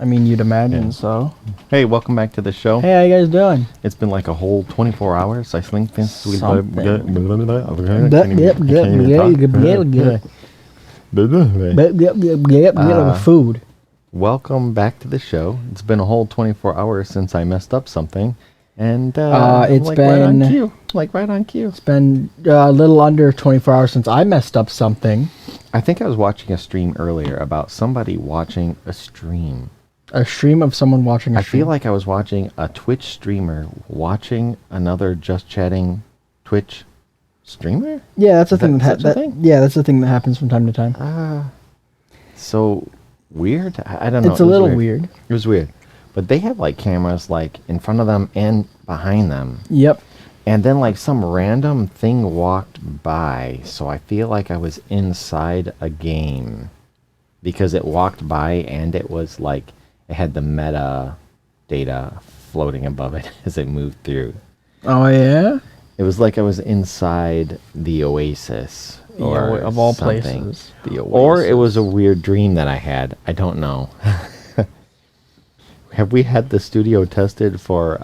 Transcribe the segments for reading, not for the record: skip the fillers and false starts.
I mean, you'd imagine so. Hey, welcome back to the show. Hey, how you guys doing? It's been like a whole 24 hours, I think, since we can't even talk. Food. Welcome back to the show. It's been a whole 24 hours since I messed up something, and it's like been right on cue. Like right on cue. It's been a little under 24 hours since I messed up something. I think I was watching a stream earlier about somebody watching a stream. A stream of someone watching a stream. I feel like I was watching a Twitch streamer watching another Just Chatting Twitch streamer? Yeah, that's the thing. Yeah, that's the thing that happens from time to time. So weird. I don't know. It's a little weird. It was weird. But they have like cameras like in front of them and behind them. Yep. And then like some random thing walked by. So I feel like I was inside a game because it walked by and it was like it had the meta data floating above it as it moved through. Oh, yeah? It was like I was inside the Oasis. Or of all something. places. The Oasis. Or it was a weird dream that I had. I don't know. Have we had the studio tested for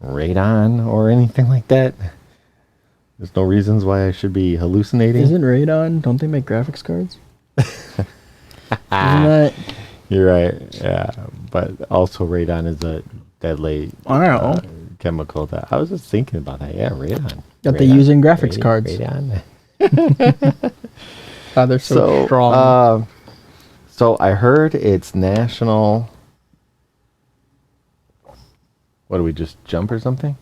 radon or anything like that? There's no reasons why I should be hallucinating. Isn't radon? Don't they make graphics cards? Isn't that... You're right, yeah. But also radon is a deadly chemical. That I was just thinking about that. Yeah, radon. That they use in graphics cards. Radon. They're so strong. So I heard it's national... What, do we just jump or something?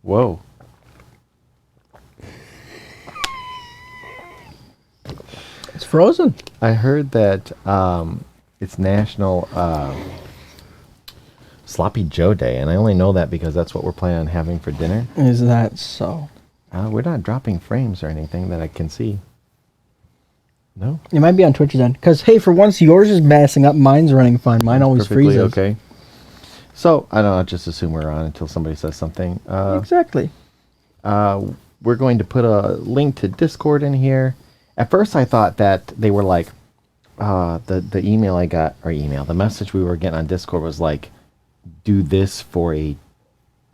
Whoa. It's frozen. I heard that it's National Sloppy Joe Day, and I only know that because that's what we're planning on having for dinner. Is that so? We're not dropping frames or anything that I can see. No? It might be on Twitch then. Because, hey, for once, yours is messing up. Mine's running fine. Mine always Perfectly freezes. Okay. So, I don't know, just assume we're on until somebody says something. Exactly. We're going to put a link to Discord in here. At first, I thought that they were like, the email I got, or the message we were getting on Discord was like, do this for a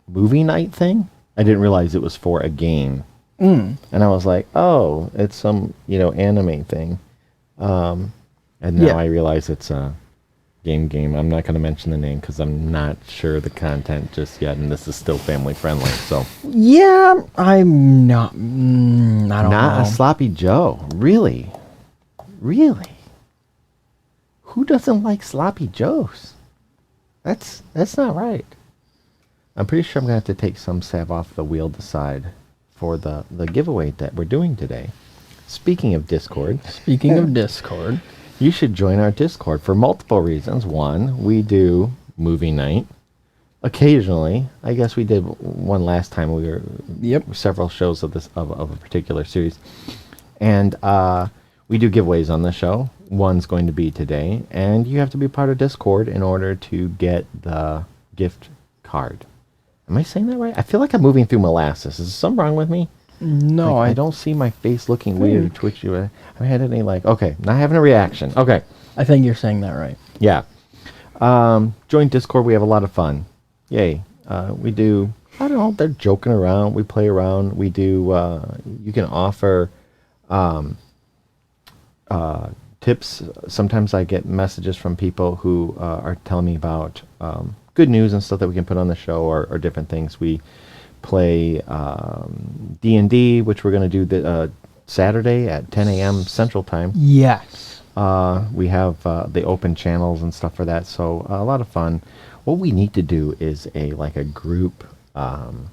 movie night thing. I didn't realize it was for a game. And I was like, oh, it's some, anime thing. And now I realize it's a game. I'm not going to mention the name because I'm not sure the content just yet, and this is still family friendly. So yeah, I'm not. I don't know. Not a Sloppy Joe, really. Who doesn't like Sloppy Joes? That's not right. I'm pretty sure I'm gonna have to take some salve off the wheel decide for the giveaway that we're doing today. Speaking of Discord. You should join our Discord for multiple reasons. One, we do movie night. Occasionally. I guess we did one last time. We were several shows of a particular series. And we do giveaways on the show. One's going to be today. And you have to be part of Discord in order to get the gift card. Am I saying that right? I feel like I'm moving through molasses. Is something wrong with me? No, I don't see my face looking weird or twitchy. I haven't had any okay, not having a reaction. Okay. I think you're saying that right. Yeah. Join Discord. We have a lot of fun. Yay. We do, I don't know, they're joking around. We play around. We do, you can offer tips. Sometimes I get messages from people who are telling me about good news and stuff that we can put on the show or different things. We play D&D, which we're going to do Saturday at 10 a.m. Central Time. Yes. We have the open channels and stuff for that, so a lot of fun. What we need to do is a group Among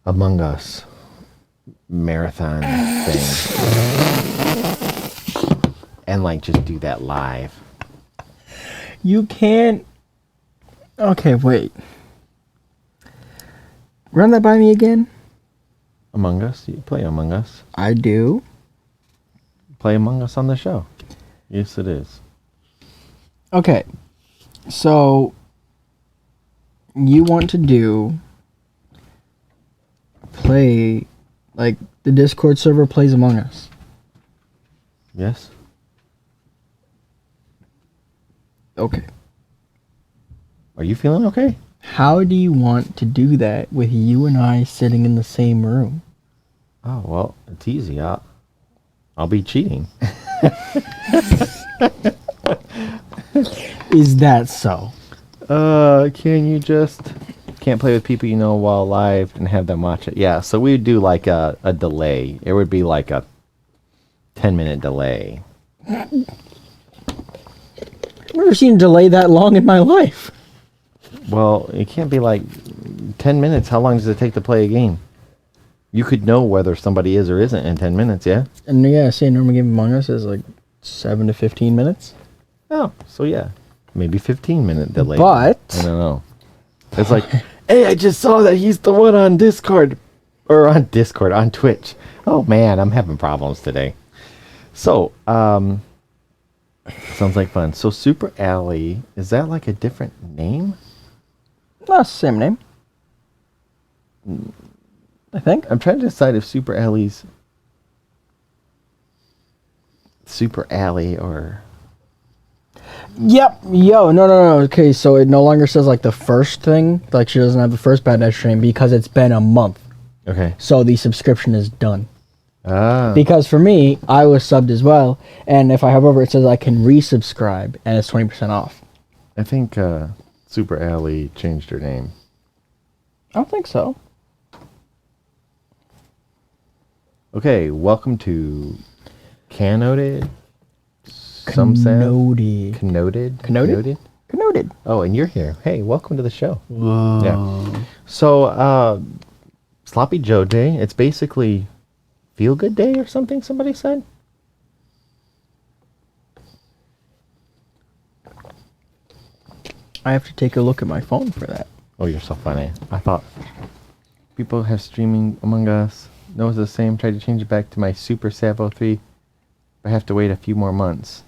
Us marathon thing, and just do that live. You can't. Okay, wait. Run that by me again. Among Us? You play Among Us? I do. Play Among Us on the show. Yes, it is. Okay. So, you want to play, the Discord server plays Among Us. Yes. Okay. Are you feeling okay? How do you want to do that with you and I sitting in the same room? Oh, well, it's easy. I'll be cheating. Is that so? Can you just can't play with people you know while live and have them watch it? Yeah, so we would do like a delay. It would be like a 10-minute delay. I've never seen a delay that long in my life. Well, it can't be like 10 minutes. How long does it take to play a game? You could know whether somebody is or isn't in 10 minutes, yeah? And yeah, say a normal game Among Us is like 7 to 15 minutes. Oh, so yeah. Maybe 15-minute delay. But I don't know. It's like, hey, I just saw that he's the one on Discord. Or on Discord, on Twitch. Oh, man, I'm having problems today. So, sounds like fun. So, Super Alley, is that like a different name? no, same name. I think. I'm trying to decide if Super Alley's Super Alley or... Yep. Yo, no. Okay, so it no longer says like the first thing. Like she doesn't have the first Bad Dash stream because it's been a month. Okay. So the subscription is done. Ah. Because for me, I was subbed as well. And if I hover over, it says I can resubscribe and it's 20% off. I think Super Alley changed her name. I don't think so. Okay, welcome to Canoted. Connoted. Canoted? Oh, and you're here. Hey, welcome to the show. Whoa. Yeah. So, Sloppy Joe Day. It's basically Feel Good Day or something, somebody said? I have to take a look at my phone for that. Oh, you're so funny. I thought people have streaming Among Us. No, it's the same. Tried to change it back to my Super s02e, but I have to wait a few more months.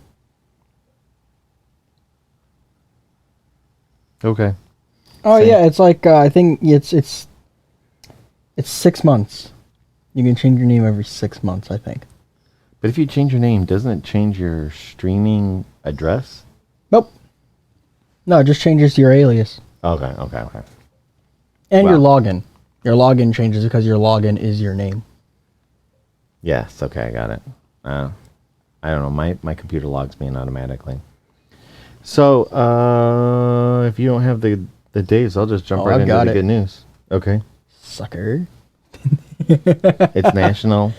Okay. Oh Same. yeah, it's like I think it's 6 months. You can change your name every 6 months, I think. But if you change your name, doesn't it change your streaming address? Nope. No, it just changes your alias Okay. and your Wow. login. Your login changes because your login is your name. Yes, okay, I got it. I don't know, my computer logs me in automatically. So, if you don't have the days, I'll just jump right I've into got the it. good news. Okay. Sucker. It's National.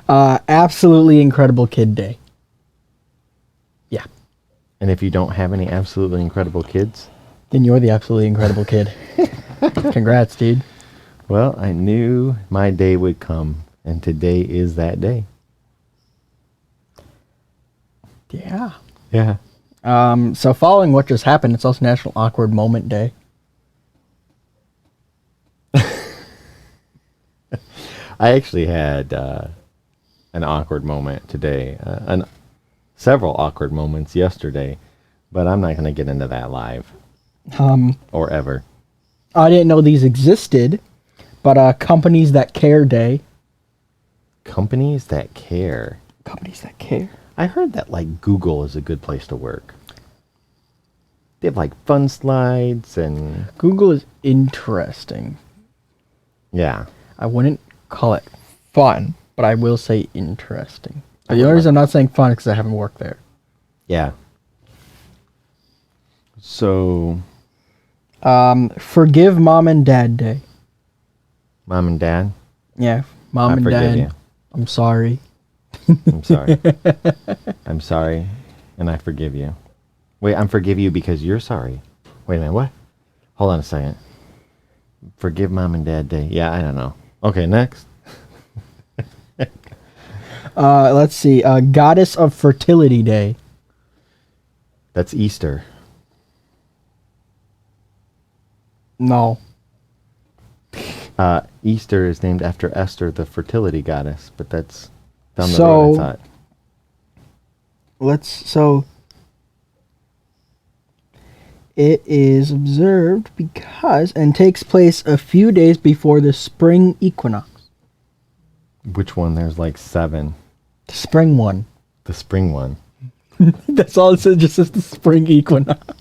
Absolutely Incredible Kid Day. Yeah. And if you don't have any absolutely incredible kids, Then you're the absolutely incredible kid. Congrats, dude. well, I knew my day would come, and today is that day. Yeah. Yeah. So following what just happened, it's also National Awkward Moment Day. I actually had an awkward moment today, several awkward moments yesterday, but I'm not going to get into that live or ever. I didn't know these existed, but Companies That Care Day. Companies that care. Companies that care. I heard that like Google is a good place to work. They have like fun slides and Google is interesting. yeah. I wouldn't call it fun, but I will say interesting. The only reason I'm not saying fun is because I haven't worked there. Yeah. So, Forgive Mom and Dad Day. Mom and Dad, Yeah, Mom I and forgive Dad. you. I'm sorry. I'm sorry. I'm sorry, and I forgive you. Wait, I'm forgive you because you're sorry. Wait a minute, what? Hold on a second. Forgive Mom and Dad Day. Yeah, I don't know. Okay, next. Let's see. Goddess of Fertility Day. That's Easter. No. Easter is named after Esther, the fertility goddess, but that's down the So- road, I thought. It is observed because and takes place a few days before the spring equinox. Which one? There's like 7. The spring one. The spring one. That's all it says, just says the spring equinox.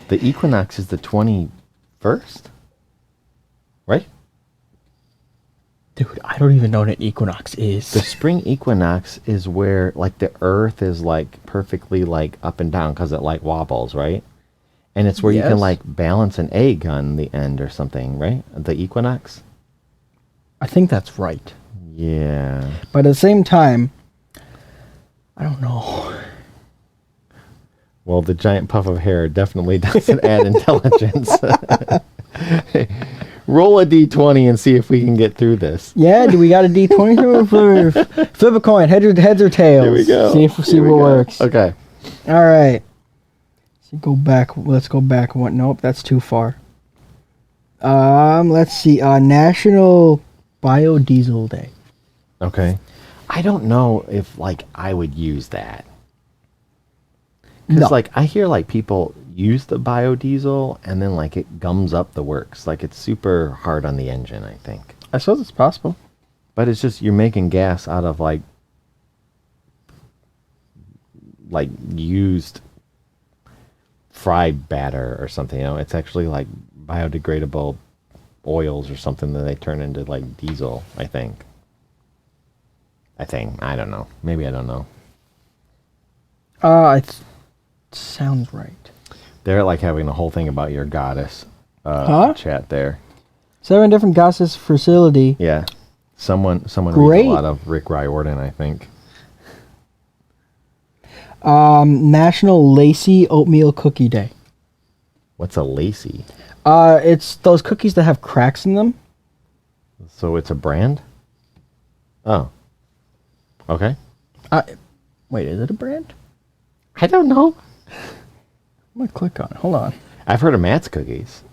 The equinox is the 21st, right? Dude, I don't even know what an equinox is. The spring equinox is where like the earth is like perfectly like up and down because it like wobbles, right? And it's where you can Yes. like balance an egg on the end or something, right? The equinox. I think that's right. Yeah. But at the same time, I don't know. Well, the giant puff of hair definitely doesn't add intelligence. Roll a d20 and see if we can get through this. Yeah, do we got a D20? Flip a coin, heads or tails. Here we go. See what works. Okay. All right. So go back. Let's go back. What? Nope, that's too far. Let's see. National Biodiesel Day. Okay. I don't know if like I would use that. Because No. like I hear like people use the biodiesel and then like it gums up the works. Like it's super hard on the engine, I think. I suppose it's possible. But it's just you're making gas out of like used fried batter or something, you know. It's actually like biodegradable oils or something that they turn into like diesel, I think. I don't know. Maybe I don't know. It sounds right. They're like having a whole thing about your goddess chat there. 7 different gases facility. Yeah. Someone Great. reads a lot of Rick Riordan, I think. National Lacy Oatmeal Cookie Day. What's a Lacey? It's those cookies that have cracks in them. So it's a brand? Oh. Okay. Wait, is it a brand? I don't know. I'm gonna click on it. Hold on. I've heard of Matt's cookies.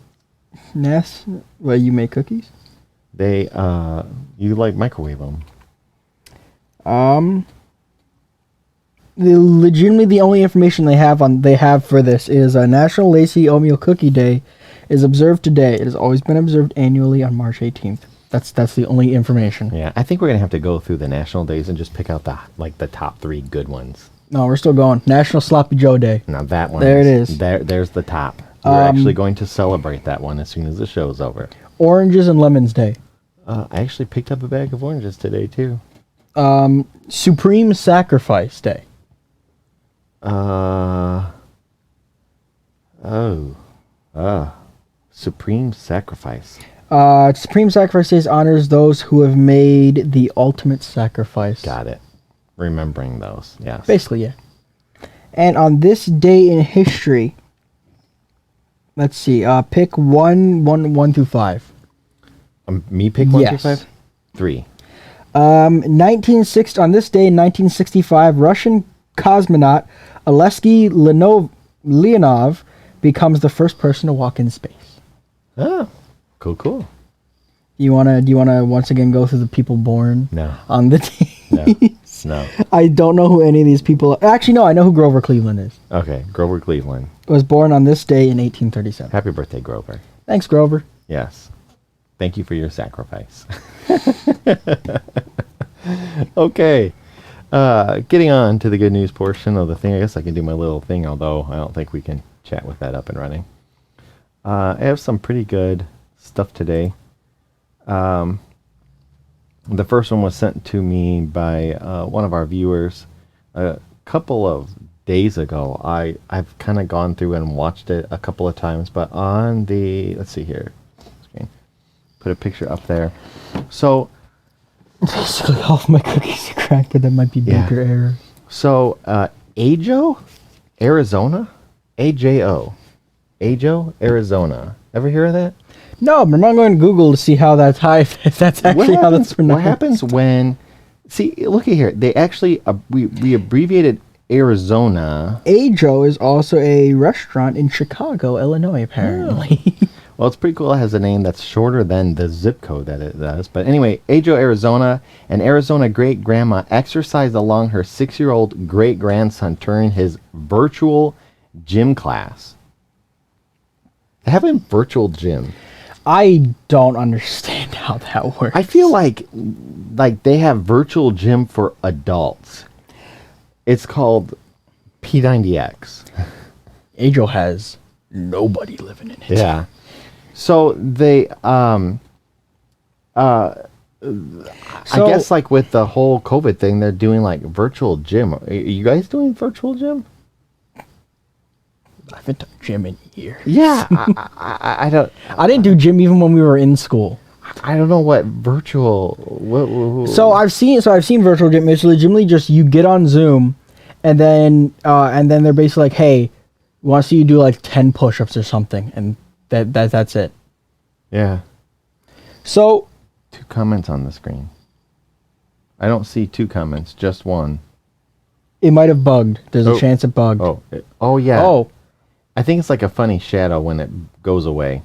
Well, you make cookies? They you like microwave them. Legitimately the only information they have for this is National Lacy Oatmeal Cookie Day is observed today. It has always been observed annually on March 18th. That's the only information. Yeah, I think we're gonna have to go through the national days and just pick out the top 3 good ones. No, we're still going. National Sloppy Joe Day. Now that one. There it is. There's the top. We're actually going to celebrate that one as soon as the show's over. Oranges and Lemons Day. I actually picked up a bag of oranges today too. Supreme Sacrifice Day. Supreme Sacrifice. Supreme Sacrifice Day honors those who have made the ultimate sacrifice. Got it. Remembering those. Yes. Basically, yeah. And on this day in history, let's see. Pick one through 5. Me pick 1 through Yes. 5? 3. 1960 on this day in 1965, Russian cosmonaut Alexei Leonov becomes the first person to walk in space. Oh, cool. Do you wanna once again go through the people born? No. On the day? No. I don't know who any of these people are. Actually, no, I know who Grover Cleveland is. Okay, Grover Cleveland. Was born on this day in 1837. Happy birthday, Grover. Thanks, Grover. Yes. Thank you for your sacrifice. Okay. Getting on to the good news portion of the thing. I guess I can do my little thing, although I don't think we can chat with that up and running. I have some pretty good stuff today. The first one was sent to me by one of our viewers a couple of days ago. I've kind of gone through and watched it a couple of times, but on the, let's see here, screen, put a picture up there. So Basically, all of my cookies are cracked, but that might be Yeah. baker error. So, Ajo, Arizona? AJO. Ajo, Arizona. Ever hear of that? No, but I'm not going to Google to see how that's high. If that's actually how that's pronounced. What happens when... See, look at here. They actually... we abbreviated Arizona. Ajo is also a restaurant in Chicago, Illinois, apparently. Well, it's pretty cool. It has a name that's shorter than the zip code that it does. But anyway, Ajo, Arizona, an Arizona great-grandma exercised along her 6-year-old great-grandson during his virtual gym class. They have a virtual gym. I don't understand how that works. I feel like they have virtual gym for adults. It's called P90X. Ajo has nobody living in it. Yeah. So they, I guess like with the whole COVID thing, they're doing like virtual gym. Are you guys doing virtual gym? I haven't done gym in years. Yeah, I don't. I didn't do gym even when we were in school. I don't know what virtual. So I've seen virtual gym. It's legitimately just you get on Zoom, and then they're basically like, hey, we want to see you do like 10 push-ups or something, and that's it. Yeah. So 2 comments on the screen. I don't see 2 comments, just 1. it might have bugged. There's a chance it bugged. Oh yeah. Oh, I think it's like a funny shadow when it goes away.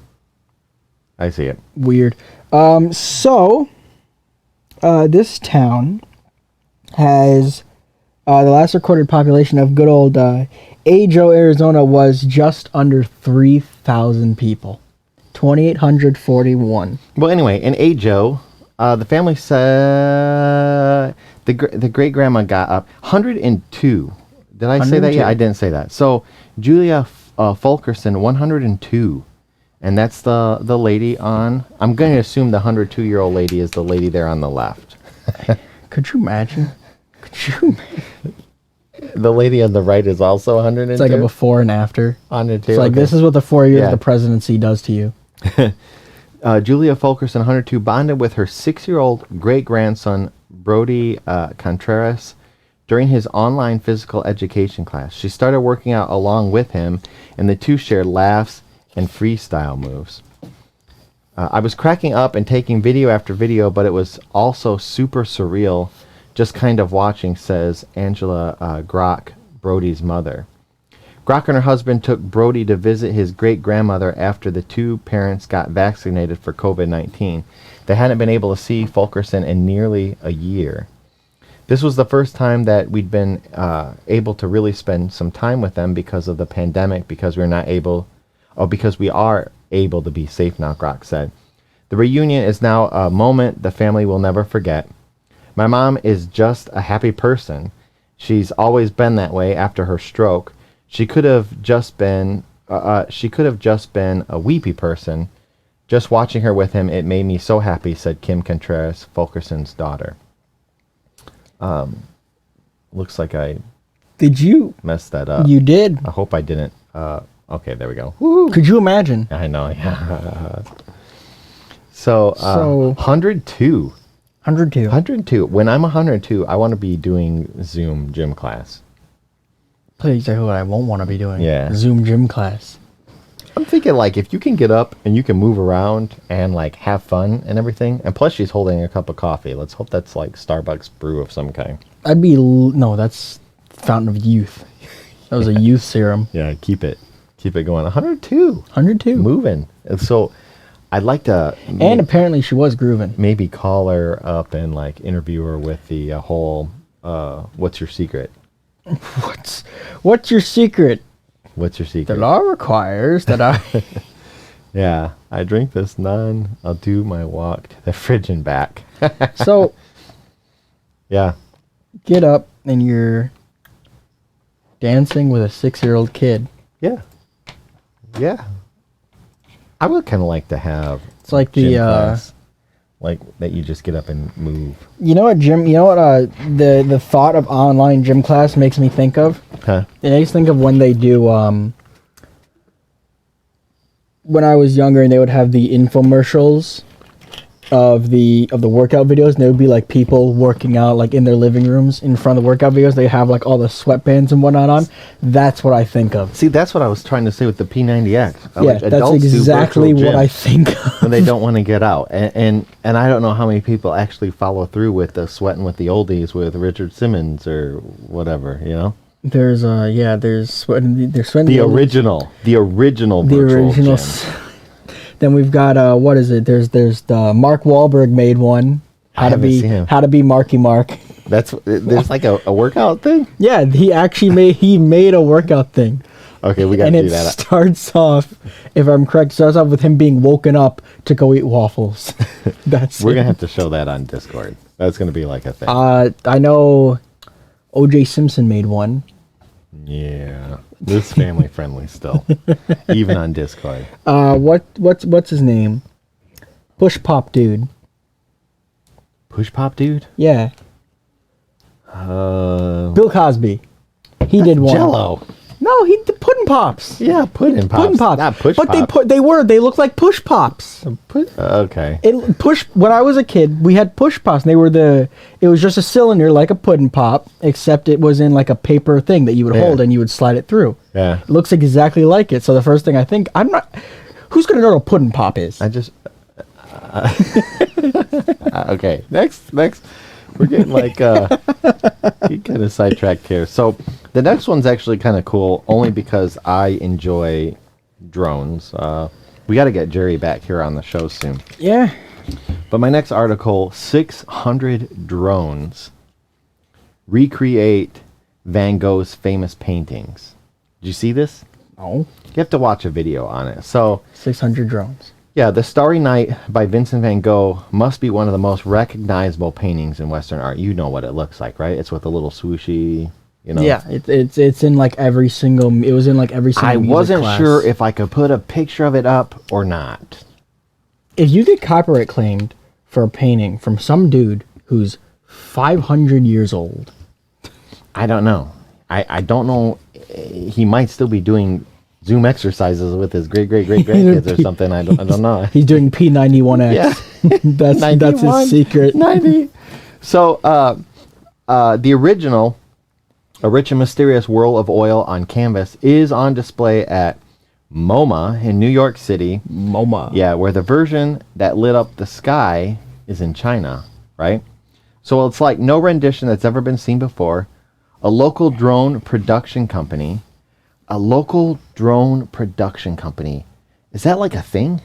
I see it. weird. So this town has the last recorded population of good old Ajo, Arizona was just under 3,000 people. 2,841. Well, anyway, in Ajo, the family said the great grandma got up 102. Did I say that? 102. Yeah, I didn't say that. So Julia Fulkerson, 102, and that's the lady on. I'm going to assume the 102-year-old lady is the lady there on the left. Could you imagine? The lady on the right is also 102. It's like a before and after. 102. It's like, okay. this is what the 4 years Yeah. of the presidency does to you. Julia Fulkerson, 102, bonded with her 6-year-old great-grandson, Brody Contreras, during his online physical education class. She started working out along with him, and the two shared laughs and freestyle moves. I was cracking up and taking video after video, but it was also super surreal, just kind of watching, says Angela Grock, Brody's mother. Grock and her husband took Brody to visit his great-grandmother after the two parents got vaccinated for COVID-19. They hadn't been able to see Fulkerson in nearly a year. This was the first time that we'd been able to really spend some time with them because of the pandemic, because we are able to be safe now, Grock said. The reunion is now a moment the family will never forget. My mom is just a happy person. She's always been that way after her stroke. She could have just been a weepy person. Just watching her with him, it made me so happy, said Kim Contreras, Fulkerson's daughter. Looks like I Did you? messed that up. You did. I hope I didn't. Okay, there we go. Woo. Could you imagine? I know, yeah. So 102. 102. 102. When I'm 102, I want to be doing Zoom gym class. Please, exactly what I won't want to be doing. Yeah. Zoom gym class. I'm thinking, like, if you can get up and you can move around and, like, have fun and everything, and plus she's holding a cup of coffee. Let's hope that's, like, Starbucks brew of some kind. No, that's Fountain of Youth. That was a youth serum. Yeah, keep it going. 102. 102. Moving. And so I'd like to... And apparently she was grooving. maybe call her up and, like, interview her with the whole, what's your secret? What's your secret? What's your secret? The law requires that I... Yeah, I drink this none. I'll do my walk to the fridge and back. So, Yeah. get up and you're dancing with a 6-year-old kid. Yeah. Yeah. I would kind of like to have... It's like gym the, class, like, that you just get up and move. You know what the thought of online gym class makes me think of? Huh? It makes me think of when they do, when I was younger and they would have the infomercials of the workout videos, and there would be like people working out like in their living rooms in front of the workout videos. They have like all the sweatbands and whatnot on. That's what I think of. See, that's what I was trying to say with the P90X. Yeah, Like, that's adults do exactly virtual what I gyms think of. when they don't want to get out. And I don't know how many people actually follow through with the sweating with the oldies with Richard Simmons or whatever, you know? There's sweating. There's sweating. The original virtual gym. Then we've got what is it? There's the Mark Wahlberg made one. I haven't seen him. How to be Marky Mark. There's like a workout thing? Yeah, he actually made a workout thing. Okay, we got to And do it that. starts off, if I'm correct, starts off with him being woken up to go eat waffles. That's We're it. going to have to show that on Discord. That's going to be like a thing. I know O.J. Simpson made one. Yeah. This family friendly still, even on Discord. What's his name? Push Pop dude. Push Pop dude? Yeah. Bill Cosby. He did one. Jello. No, he did Puddin' Pops. Yeah, Puddin' Pops. Puddin' Pops. Not Push but Pops. they looked like Push Pops. Okay. When I was a kid, we had Push Pops. And it was just a cylinder like a Puddin' Pop, except it was in like a paper thing that you would hold and you would slide it through. Yeah. It looks exactly like it. So the first thing I think, who's gonna know what a Puddin' Pop is? Okay. Next. We're getting like getting kind of sidetracked here. So the next one's actually kind of cool, only because I enjoy drones. We got to get Jerry back here on the show soon. Yeah. But my next article: 600 drones recreate Van Gogh's famous paintings. Did you see this? No. You have to watch a video on it. So 600 drones. yeah, The Starry Night by Vincent van Gogh must be one of the most recognizable paintings in Western art. You know what it looks like, right? It's with a little swooshy, you know. Yeah, it's in like every single. It was in like every single. I music wasn't class. sure if I could put a picture of it up or not. If you get copyright claimed for a painting from some dude who's 500 years old, I don't know. I don't know. He might still be doing Zoom exercises with his great grandkids or something. I don't know. he's doing P91X. Yeah. that's 91, his secret. 90. So the original, A Rich and Mysterious Whirl of Oil on Canvas, is on display at MoMA in New York City. MoMA. Yeah, where the version that lit up the sky is in China, right? So it's like no rendition that's ever been seen before. A local drone production company. Is that like a thing?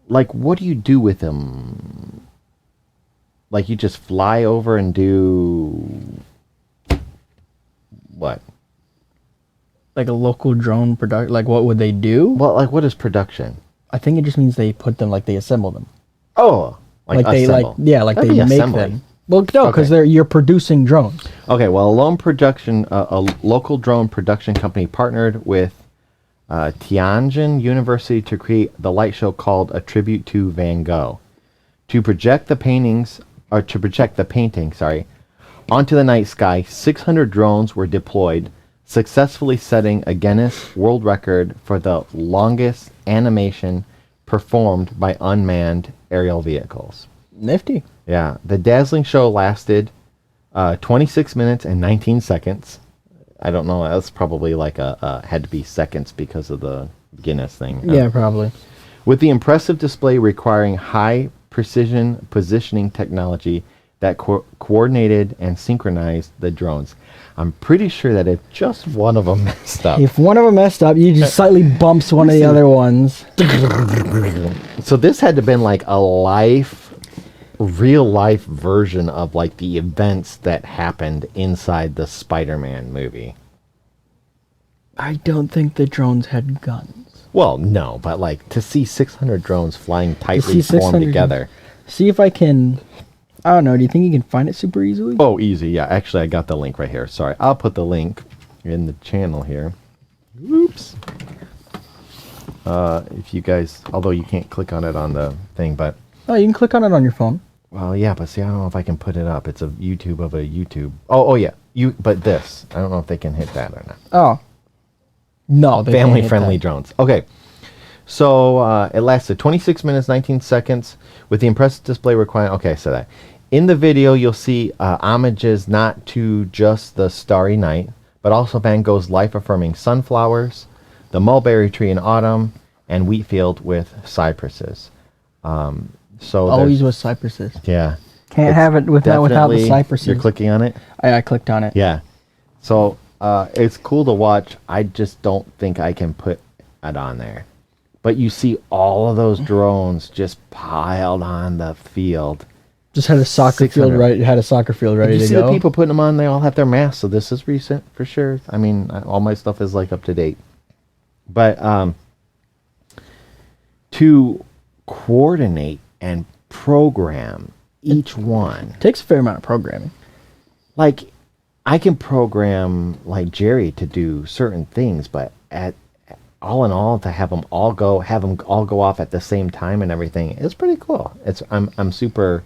Like, what do you do with them? Like, you just fly over and do what? Like a local drone product. Like, what would they do? Well, like, what is production? I think it just means they put them, like they assemble them. Oh, like they assemble. like That'd they be make assembly. them. Well, no, because you're producing drones. Okay, well, a local drone production company partnered with Tianjin University to create the light show called A Tribute to Van Gogh. To project the painting, onto the night sky, 600 drones were deployed, successfully setting a Guinness World Record for the longest animation performed by unmanned aerial vehicles. Nifty. Yeah, the dazzling show lasted 26 minutes and 19 seconds. I don't know, that's probably like had to be seconds because of the Guinness thing. Yeah, probably. With the impressive display requiring high precision positioning technology that coordinated and synchronized the drones. I'm pretty sure that if just one of them messed up. If one of them messed up, you just slightly bumps one of the other ones. So this had to have been like a real life version of like the events that happened inside the Spider-Man movie. I don't think the drones had guns. Well, no, but like to see 600 drones flying tightly see formed 600 together. See if I can. I don't know. Do you think you can find it super easily? Oh, easy. Yeah, actually, I got the link right here. Sorry, I'll put the link in the channel here. Oops. If you guys, although you can't click on it on the thing, but Oh, you can click on it on your phone. well, yeah, but see, I don't know if I can put it up. It's a YouTube of a YouTube. Oh, yeah. But this, I don't know if they can hit that or not. Oh. No, they can't hit Family-friendly that. drones. Okay. So it lasted 26 minutes, 19 seconds with the impressive display requiring... Okay, so that. In the video, you'll see homages not to just the Starry Night, but also Van Gogh's life-affirming sunflowers, the mulberry tree in autumn, and wheat field with cypresses. So Always with cypresses. yeah. Can't have it without the Definitely- cypresses. You're clicking on it? I clicked on it. Yeah. So it's cool to watch. I just don't think I can put it on there. But you see all of those drones just piled on the field. Just had a soccer field 600. right. Had a soccer field ready You to see go. the people putting them on, they all have their masks, so this is recent for sure. I mean, all my stuff is like up to date. But to coordinate and program each one, Takes a fair amount of programming. like I can program like Jerry to do certain things, but at all in all, to have them all go off at the same time and everything, it's pretty cool. I'm super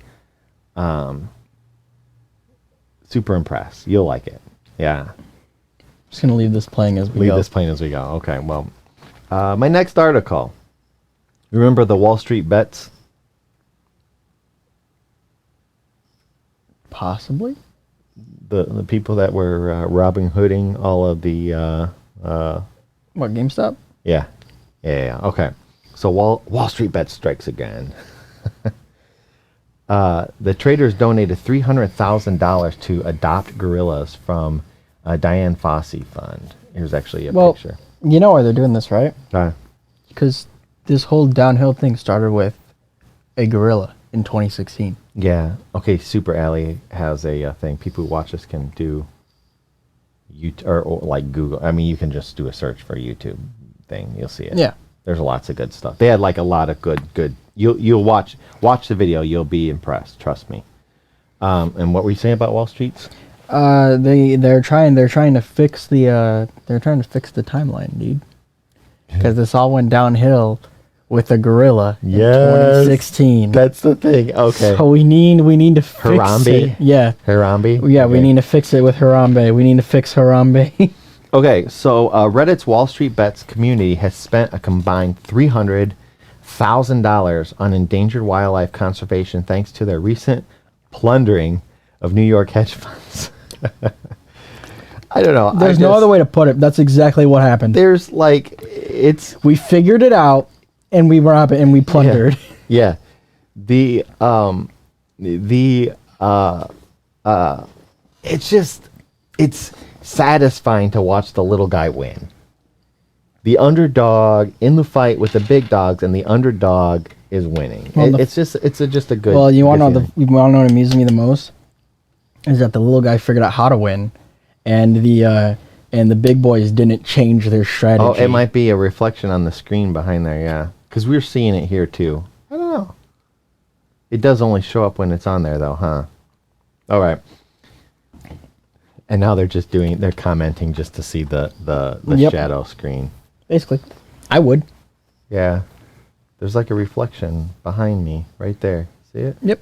super impressed. You'll like it. Yeah. Just gonna leave this playing as we Leave go. this playing as we go. Okay. Well, my next article. Remember the Wall Street bets? Possibly. The people that were Robin Hooding all of the What, GameStop? yeah. Okay. So Wall Street bet strikes again. The traders donated $300,000 to adopt gorillas from Diane Fossey Fund. Here's actually a picture. You know why they're doing this, right? Uh, Because this whole downhill thing started with a gorilla in 2016. yeah. Okay. Super Alley has a thing. People who watch this can do. Or like Google. I mean, you can just do a search for a YouTube thing. You'll see it. Yeah. There's lots of good stuff. They had like a lot of good. You'll watch the video. You'll be impressed. Trust me. And what were you saying about Wall Street's? They're trying to fix the timeline, dude. Because this all went downhill with the gorilla in 2016. That's the thing. Okay. So we need to fix Harambe? it. Yeah. Harambe? Yeah, we Okay. need to fix it with Harambe. We need to fix Harambe. Okay, so Reddit's Wall Street Bets community has spent a combined $300,000 on endangered wildlife conservation thanks to their recent plundering of New York hedge funds. I don't know. There's no other way to put it. That's exactly what happened. There's like We figured it out, and we plundered. Yeah. It's satisfying to watch the little guy win. The underdog in the fight with the big dogs, and the underdog is winning. Well, It's just a good. Well, you want to good know feeling. what amuses me the most is that the little guy figured out how to win, and the big boys didn't change their strategy. Oh, it might be a reflection on the screen behind there, yeah. Because we're seeing it here too. I don't know. It does only show up when it's on there, though, huh? All right. And now they're commenting just to see the Yep. shadow screen. Basically, I would. Yeah. There's like a reflection behind me right there. See it? Yep.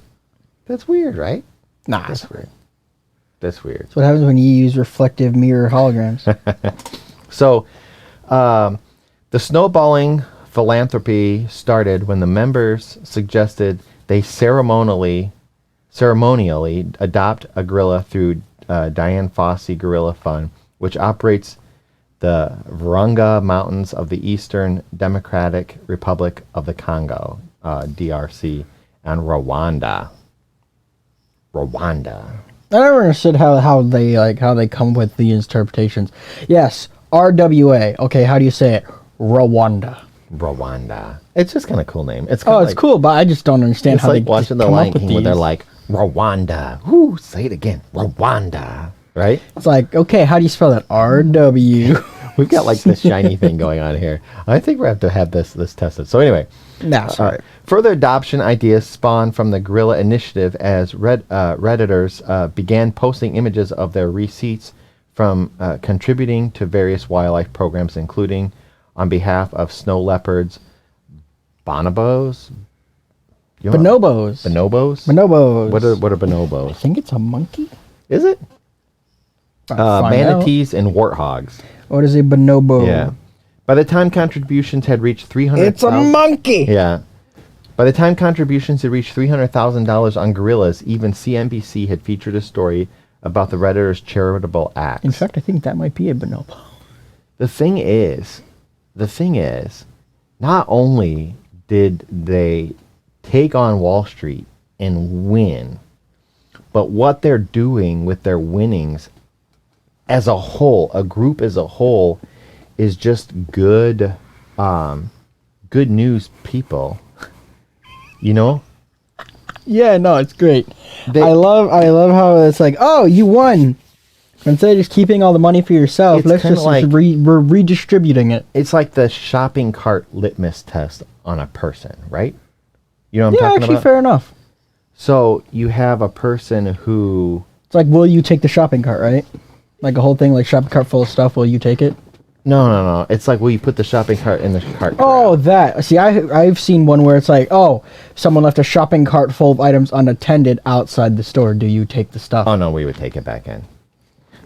That's weird, right? Nah, That's weird. That's weird. That's what happens when you use reflective mirror holograms. So, the snowballing philanthropy started when the members suggested they ceremonially adopt a gorilla through Diane Fossey Gorilla Fund, which operates the Virunga Mountains of the Eastern Democratic Republic of the Congo, DRC, and Rwanda. I never understood how they come with the interpretations. Yes, RWA. Okay, how do you say it? Rwanda. It's just kind of cool name. It's Oh, it's cool, but I just don't understand It's how like they watching The come Lion up with King where they're these. like Rwanda. Whoo, say it again. Rwanda. Right? It's like, okay, how do you spell that? RW. We've got like this shiny thing going on here. I think we have to have this tested. So anyway, Nah, sorry. further adoption ideas spawned from the Gorilla Initiative as Redditors began posting images of their receipts from contributing to various wildlife programs, including on behalf of snow leopards, bonobos, Bonobos. bonobos. Bonobos. What are I bonobos? think it's a monkey. Is it Find out. manatees and warthogs? What is a bonobo? Yeah. By the time contributions had reached 300, It's a monkey. Yeah. By the time contributions had reached $300,000 on gorillas, even CNBC had featured a story about the Redditors' charitable acts. In fact, I think that might be a bonobo. The thing is, not only did they take on Wall Street and win, but what they're doing with their winnings as a whole, a group as a whole, is just good news people. You know? Yeah, no, it's great. They- I love how it's like, oh, you won. Instead of just keeping all the money for yourself, It's let's kinda just like- we're redistributing it. It's like the shopping cart litmus test on a person, right? You know what I'm Yeah, talking actually, about? fair enough. So you have a person who, It's like, will you take the shopping cart, right? Like a whole thing, like shopping cart full of stuff. Will you take it? No. It's like, will you put the shopping cart in the cart? Oh, that. See, I've seen one where it's like, oh, someone left a shopping cart full of items unattended outside the store. Do you take the stuff? Oh, no, we would take it back in.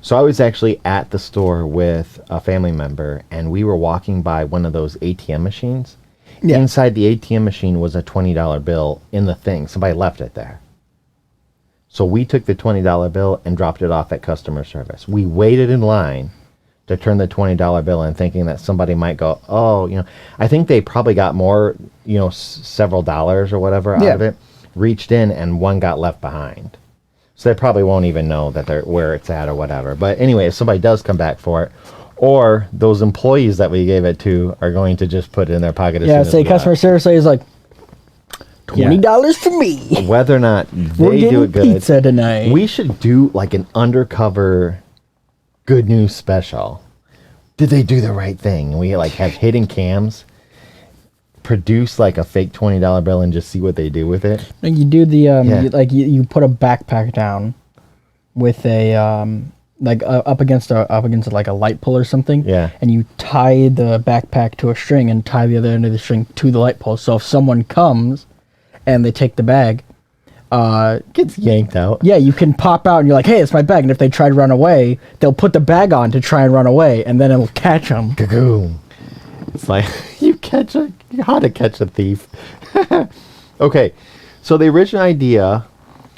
So I was actually at the store with a family member, and we were walking by one of those ATM machines. Yeah. Inside the ATM machine was a $20 bill in the thing. Somebody left it there. So we took the $20 bill and dropped it off at customer service. We waited in line to turn the $20 bill in, thinking that somebody might go, oh, I think they probably got more, several dollars or whatever out of it, reached in, and one got left behind. So they probably won't even know that they're where it's at or whatever. But anyway, if somebody does come back for it, or those employees that we gave it to are going to just put it in their pocket. Yeah, say customer service is like $20 for me. Whether or not they do it good, pizza tonight. we should do like an undercover good news special. Did they do the right thing? We like have hidden cams, produce like a fake $20 bill, and just see what they do with it. Like you do the you put a backpack down with a up against like a light pole or something. Yeah. And you tie the backpack to a string and tie the other end of the string to the light pole. So if someone comes and they take the bag, Gets yanked out. yeah, you can pop out and you're like, hey, it's my bag. And if they try to run away, they'll put the bag on to try and run away, and then it'll catch them. Kagoom. It's like how to catch a thief. Okay, so the original idea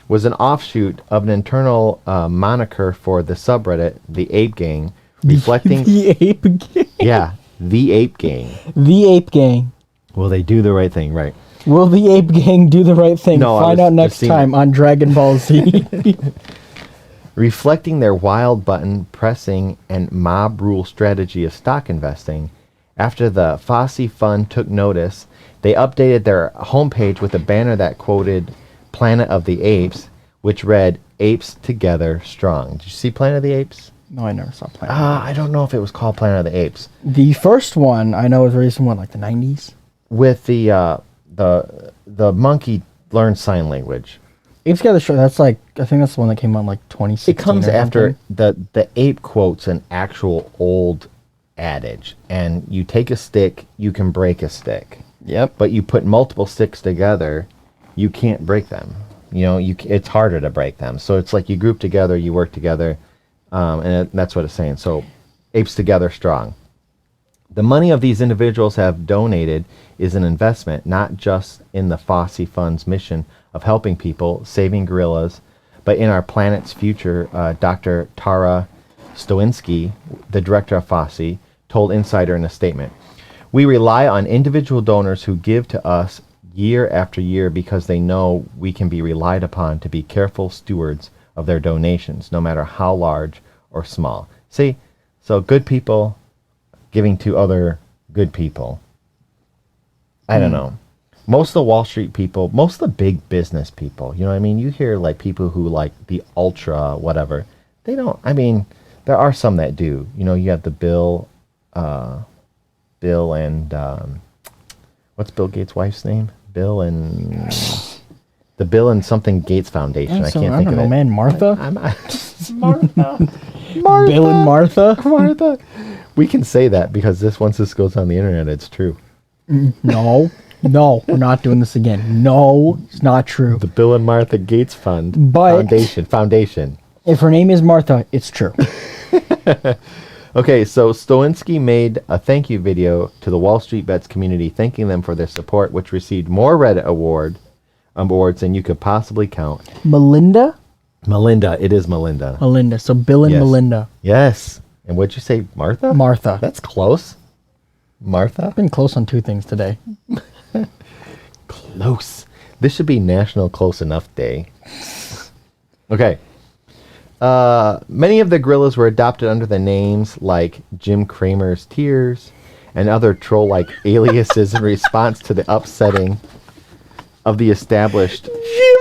was an offshoot of an internal moniker for the subreddit, the Ape Gang, reflecting The Ape Gang. yeah, the Ape Gang. The Ape Gang. Will they do the right thing? Right. Will the Ape Gang do the right thing? No, I Find was out next just seeing time on Dragon Ball Z. Reflecting their wild button pressing and mob rule strategy of stock investing, after the Fosse Fund took notice, they updated their homepage with a banner that quoted Planet of the Apes, which read, "Apes together strong." Did you see Planet of the Apes? No, I never saw Planet. I don't know if it was called Planet of the Apes. The first one I know was released in like the 90s. With the monkey learned sign language. Apes Together Strong. That's like, I think that's the one that came out in like 2016. It comes or after something. the ape quotes an actual old adage, and you take a stick, you can break a stick. Yep. But you put multiple sticks together, you can't break them. It's harder to break them. So it's like you group together, you work together, that's what it's saying. So apes together strong. The money of these individuals have donated is an investment, not just in the Fosse Fund's mission of helping people, saving gorillas, but in our planet's future. Dr. Tara Stoinski, the director of Fosse, told Insider in a statement, "We rely on individual donors who give to us year after year because they know we can be relied upon to be careful stewards of their donations, no matter how large or small." See, so good people giving to other good people. I don't know. Most of the Wall Street people, most of the big business people, you know what I mean? You hear like people who like the ultra whatever. They don't, I mean, there are some that do. You have the Bill and, what's Bill Gates' wife's name? Bill and something Gates Foundation. I can't think of it. Man. Martha? Martha. Bill and Martha? Martha. We can say that because once this goes on the internet, it's true. No, we're not doing this again. No, it's not true. The Bill and Martha Gates Fund But Foundation. if her name is Martha, it's true. Okay, so Stoinski made a thank you video to the Wall Street Bets community, thanking them for their support, which received more Reddit awards than you could possibly count. Melinda? Melinda. It is Melinda. Melinda. So Bill and Yes. Melinda. Yes. And what'd you say, Martha? Martha. That's close. Martha? Been close on two things today. Close. This should be National Close Enough Day. Okay. Many of the gorillas were adopted under the names like Jim Cramer's Tears and other troll-like aliases in response to the upsetting of the established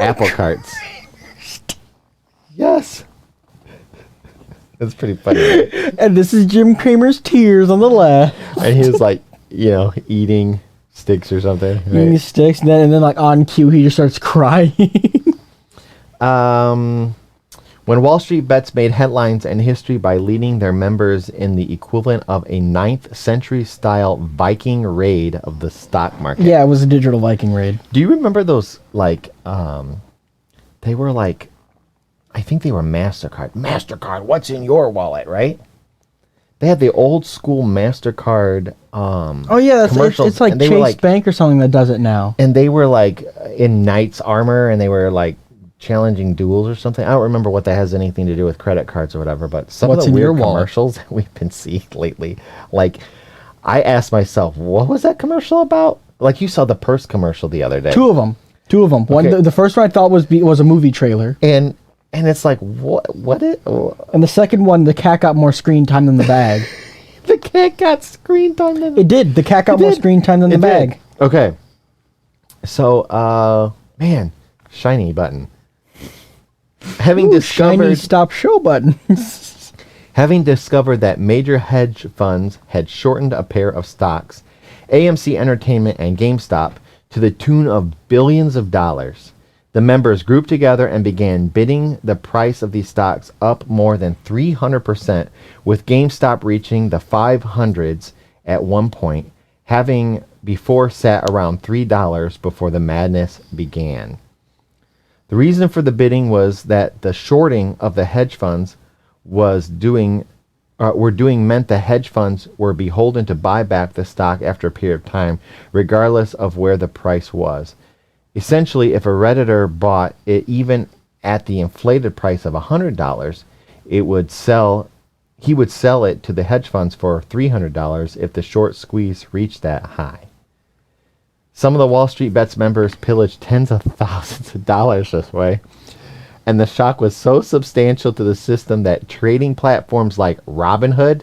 apple carts. Yes. That's pretty funny. Right? And this is Jim Cramer's Tears on the left. And he was like, eating sticks or something. Right? Eating sticks, and then like on cue, he just starts crying. When Wall Street Bets made headlines and history by leading their members in the equivalent of a 9th century style Viking raid of the stock market. Yeah, it was a digital Viking raid. Do you remember those, like, they were like, I think they were MasterCard. MasterCard, what's in your wallet, right? They had the old school MasterCard Oh yeah, commercials. it's like Chase Bank or something that does it now. And they were like in knight's armor, and they were like challenging duels or something. I don't remember what that has anything to do with credit cards or whatever, but some What's of the in your weird wallet? commercials that we've been seeing lately, like, I asked myself, what was that commercial about? Like, you saw the purse commercial the other day. Two of them. One, Okay. the first one I thought was a movie trailer, And it's like, what it? and the second one, the cat got more screen time than the bag. The cat got screen time. It did. The cat got more screen time than the bag. Okay. So, man, shiny button. Having Ooh, discovered shiny stop show button. Having discovered that major hedge funds had shortened a pair of stocks, AMC Entertainment and GameStop, to the tune of billions of dollars, the members grouped together and began bidding the price of these stocks up more than 300%, with GameStop reaching the 500s at one point, having before sat around $3 before the madness began. The reason for the bidding was that the shorting of the hedge funds were doing meant the hedge funds were beholden to buy back the stock after a period of time, regardless of where the price was. Essentially, if a Redditor bought it even at the inflated price of $100, he would sell it to the hedge funds for $300 if the short squeeze reached that high. Some of the Wall Street Bets members pillaged tens of thousands of dollars this way, and the shock was so substantial to the system that trading platforms like Robinhood,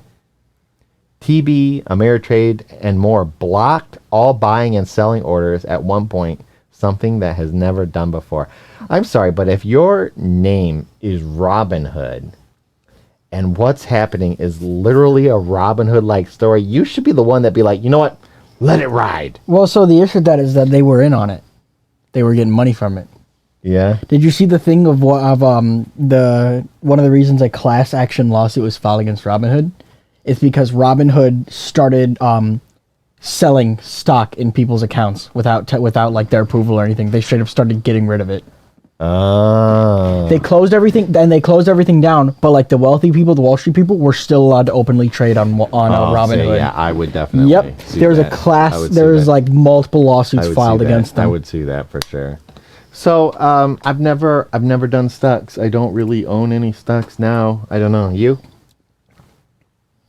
TB, Ameritrade, and more blocked all buying and selling orders at one point, something that has never done before. I'm sorry, but if your name is Robinhood and what's happening is literally a Robinhood-like story, you should be the one that be like, you know what? Let it ride. Well, so the issue with that is that they were in on it. They were getting money from it. Yeah. Did you see the thing of one of the reasons a class action lawsuit was filed against Robinhood? It's because Robinhood started selling stock in people's accounts without like their approval or anything. They straight up started getting rid of it. Oh. They closed everything, down, but like the wealthy people, the Wall Street people, were still allowed to openly trade on Robinhood. Yeah, I would definitely. Yep. See There's that. a class. See There's that. like multiple I lawsuits would filed see that. against them. I would see that for sure. So I've never done stocks. I don't really own any stocks now. I don't know. You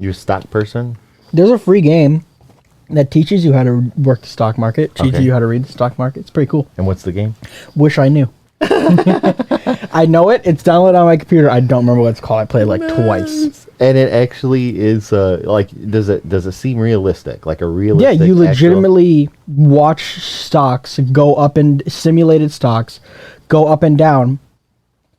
a stock person? There's a free game that teaches you how to work the stock market, teaches you how to read the stock market. It's pretty cool. And what's the game? Wish I knew. I know it. It's downloaded on my computer. I don't remember what it's called. I played it like twice. And it actually is like does it seem realistic? Like a realistic? Yeah, you legitimately watch stocks go up and simulated stocks go up and down,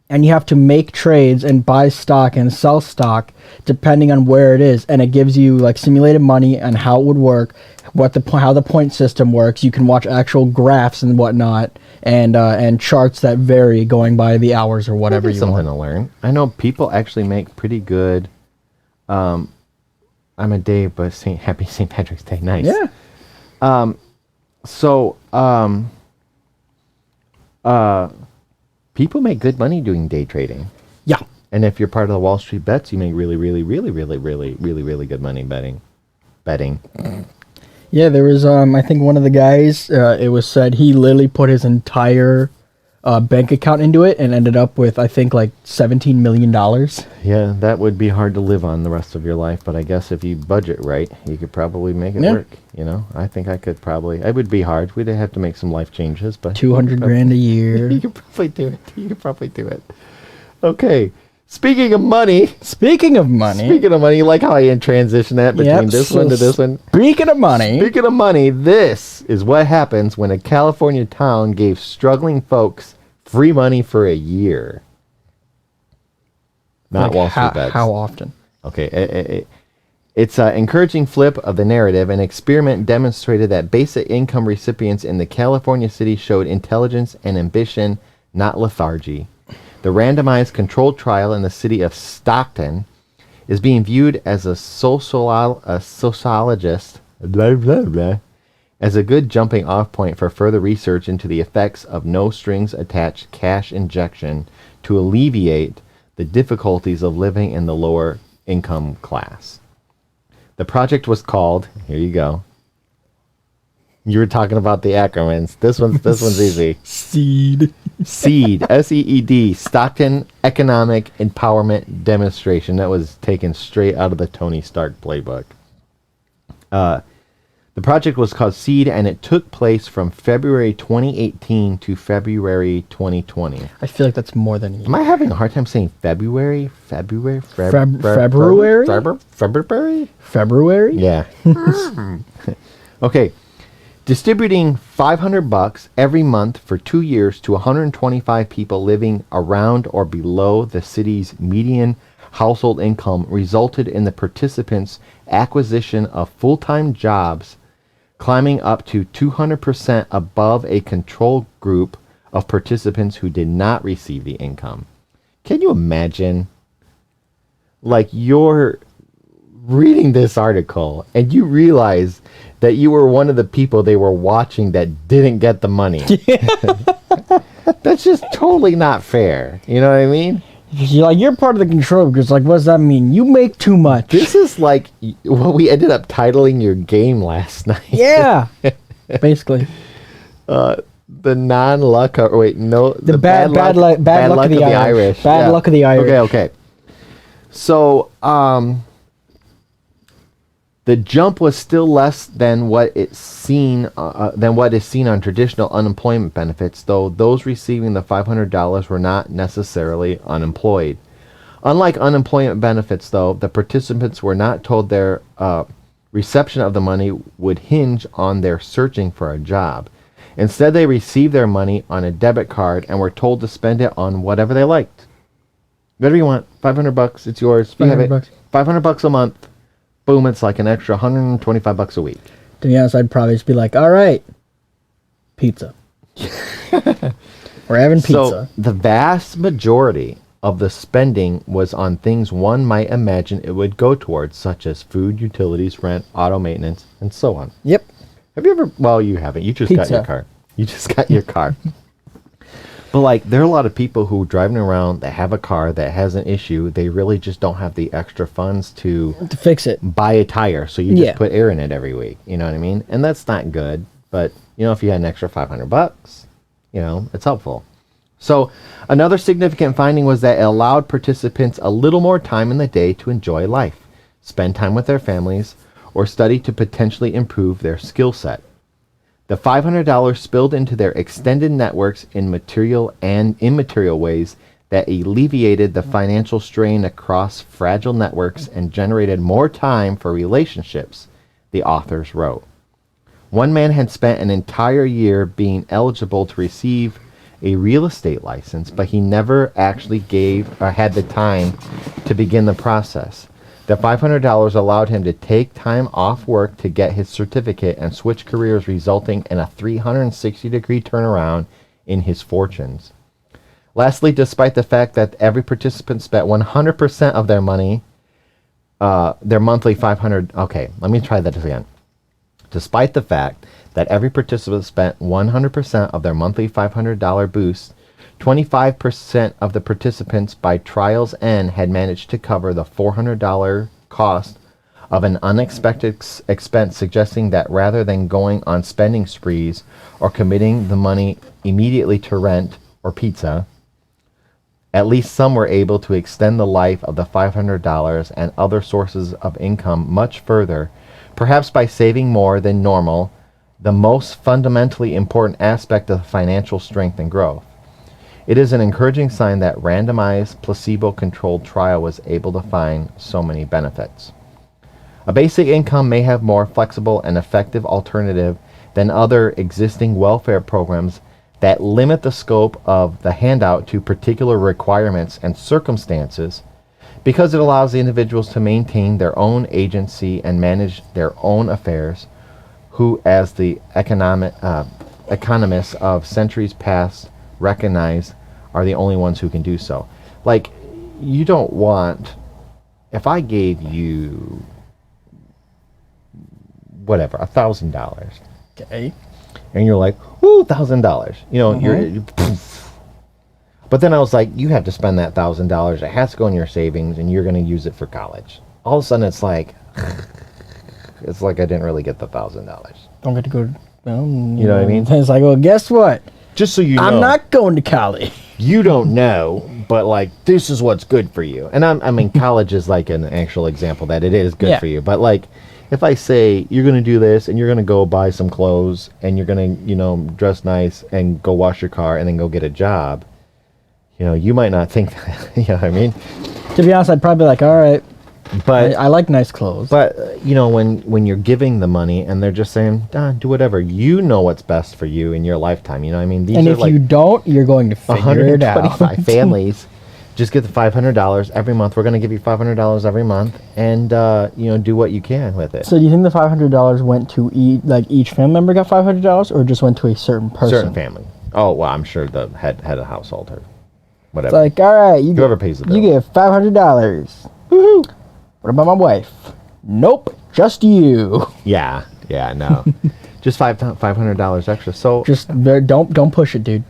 and you have to make trades and buy stock and sell stock depending on where it is, and it gives you like simulated money and how it would work, how the point system works. You can watch actual graphs and whatnot, and charts that vary going by the hours or whatever you something want. to learn. I know people actually make pretty good. I'm a Dave, but Happy St. Patrick's Day. Nice. Yeah. People make good money doing day trading. Yeah. And if you're part of the Wall Street Bets, you make really, really, really, really, really, really, really good money betting. Yeah, there was I think one of the guys, it was said he literally put his entire bank account into it and ended up with I think like $17 million. Yeah, that would be hard to live on the rest of your life, but I guess if you budget right, you could probably make it work. You know, I think I could probably. It would be hard. We'd have to make some life changes, but $200,000 a year. You could probably do it. Okay. Speaking of money, Speaking of money, you like how I transition that between this one to this one? Speaking of money, This is what happens when a California town gave struggling folks free money for a year. Not like Wall Street Bets. how often? Okay, it's an encouraging flip of the narrative. An experiment demonstrated that basic income recipients in the California city showed intelligence and ambition, not lethargy. The randomized controlled trial in the city of Stockton is being viewed as a sociologist blah, blah, blah, as a good jumping off point for further research into the effects of no strings attached cash injection to alleviate the difficulties of living in the lower income class. The project was called, here you go. You were talking about the acronyms. This one's easy. SEED. SEED, SEED, Stockton Economic Empowerment Demonstration. That was taken straight out of the Tony Stark playbook. The project was called SEED, and it took place from February 2018 to February 2020. I feel like that's more than a year. Am I having a hard time saying February? February? February? Yeah. Okay. Distributing $500 every month for 2 years to 125 people living around or below the city's median household income resulted in the participants' acquisition of full-time jobs climbing up to 200% above a control group of participants who did not receive the income. Can you imagine? Like, you're reading this article and you realize that you were one of the people they were watching that didn't get the money. That's just totally not fair. You know what I mean? You're part of the control group. Like, what does that mean? You make too much. This is like what we ended up titling your game last night. Yeah. Basically. The non-luck, or wait, no. The bad luck of the Irish. Bad luck of the Irish. Okay. So, the jump was still less than what is seen on traditional unemployment benefits, though those receiving the $500 were not necessarily unemployed. Unlike unemployment benefits, though, the participants were not told their reception of the money would hinge on their searching for a job. Instead, they received their money on a debit card and were told to spend it on whatever they liked. Whatever you want, $500, it's yours. You have it. $500 a month. Boom, it's like an extra $125 a week. To be honest, I'd probably just be like, all right, pizza. We're having pizza. So the vast majority of the spending was on things one might imagine it would go towards, such as food, utilities, rent, auto maintenance, and so on. Yep. Have you ever, well, you haven't. You just pizza. Got your car. You just got your car. But, like, there are a lot of people who are driving around that have a car that has an issue. They really just don't have the extra funds to fix it. Buy a tire. So you just put air in it every week. You know what I mean? And that's not good. But, you know, if you had an extra $500, you know, it's helpful. So another significant finding was that it allowed participants a little more time in the day to enjoy life, spend time with their families, or study to potentially improve their skill set. The $500 spilled into their extended networks in material and immaterial ways that alleviated the financial strain across fragile networks and generated more time for relationships, the authors wrote. One man had spent an entire year being eligible to receive a real estate license, but he never actually had the time to begin the process. The $500 allowed him to take time off work to get his certificate and switch careers, resulting in a 360-degree turnaround in his fortunes. Lastly, despite the fact that every participant spent 100% of their money, their monthly $500... Okay, let me try that again. Despite the fact that every participant spent 100% of their monthly $500 boost, 25% of the participants by trial's end had managed to cover the $400 cost of an unexpected expense, suggesting that rather than going on spending sprees or committing the money immediately to rent or pizza, at least some were able to extend the life of the $500 and other sources of income much further, perhaps by saving more than normal, the most fundamentally important aspect of financial strength and growth. It is an encouraging sign that randomized, placebo-controlled trial was able to find so many benefits. A basic income may have more flexible and effective alternative than other existing welfare programs that limit the scope of the handout to particular requirements and circumstances, because it allows the individuals to maintain their own agency and manage their own affairs, who, as the economists of centuries past recognized, are the only ones who can do so. Like, you don't want, if I gave you, whatever, $1,000, Okay. and you're like, whoo, $1,000, you know, you're poof. But then I was like, you have to spend that $1,000. It has to go in your savings, and you're going to use it for college. All of a sudden, it's like I didn't really get the $1,000. Don't get to go. Well, You know what I mean? It's like, well, guess what? Just so you know, I'm not going to college. you don't know, but like, this is what's good for you. And I mean, college is like an actual example that it is good Yeah. for you. But like, if I say you're going to do this and you're going to go buy some clothes and you're going to, you know, dress nice and go wash your car and then go get a job, you know, you might not think that, you know what I mean? To be honest, I'd probably be like, all right, But I like nice clothes. But you know, when you're giving the money and they're just saying, do whatever, you know what's best for you in your lifetime. You know what I mean? These and are if like you don't, you're going to figure it out. 125 families. Just get the $500 every month. We're going to give you $500 every month, and you know, do what you can with it. So do you think the $500 went to each family member got $500, or just went to a certain person? Certain family. Oh well, I'm sure the head of household or It's whatever. like, all right, Whoever pays the bill. You get $500. Woohoo! What about my wife? Nope, just you. yeah, no, just $500 extra. So Just don't push it, dude.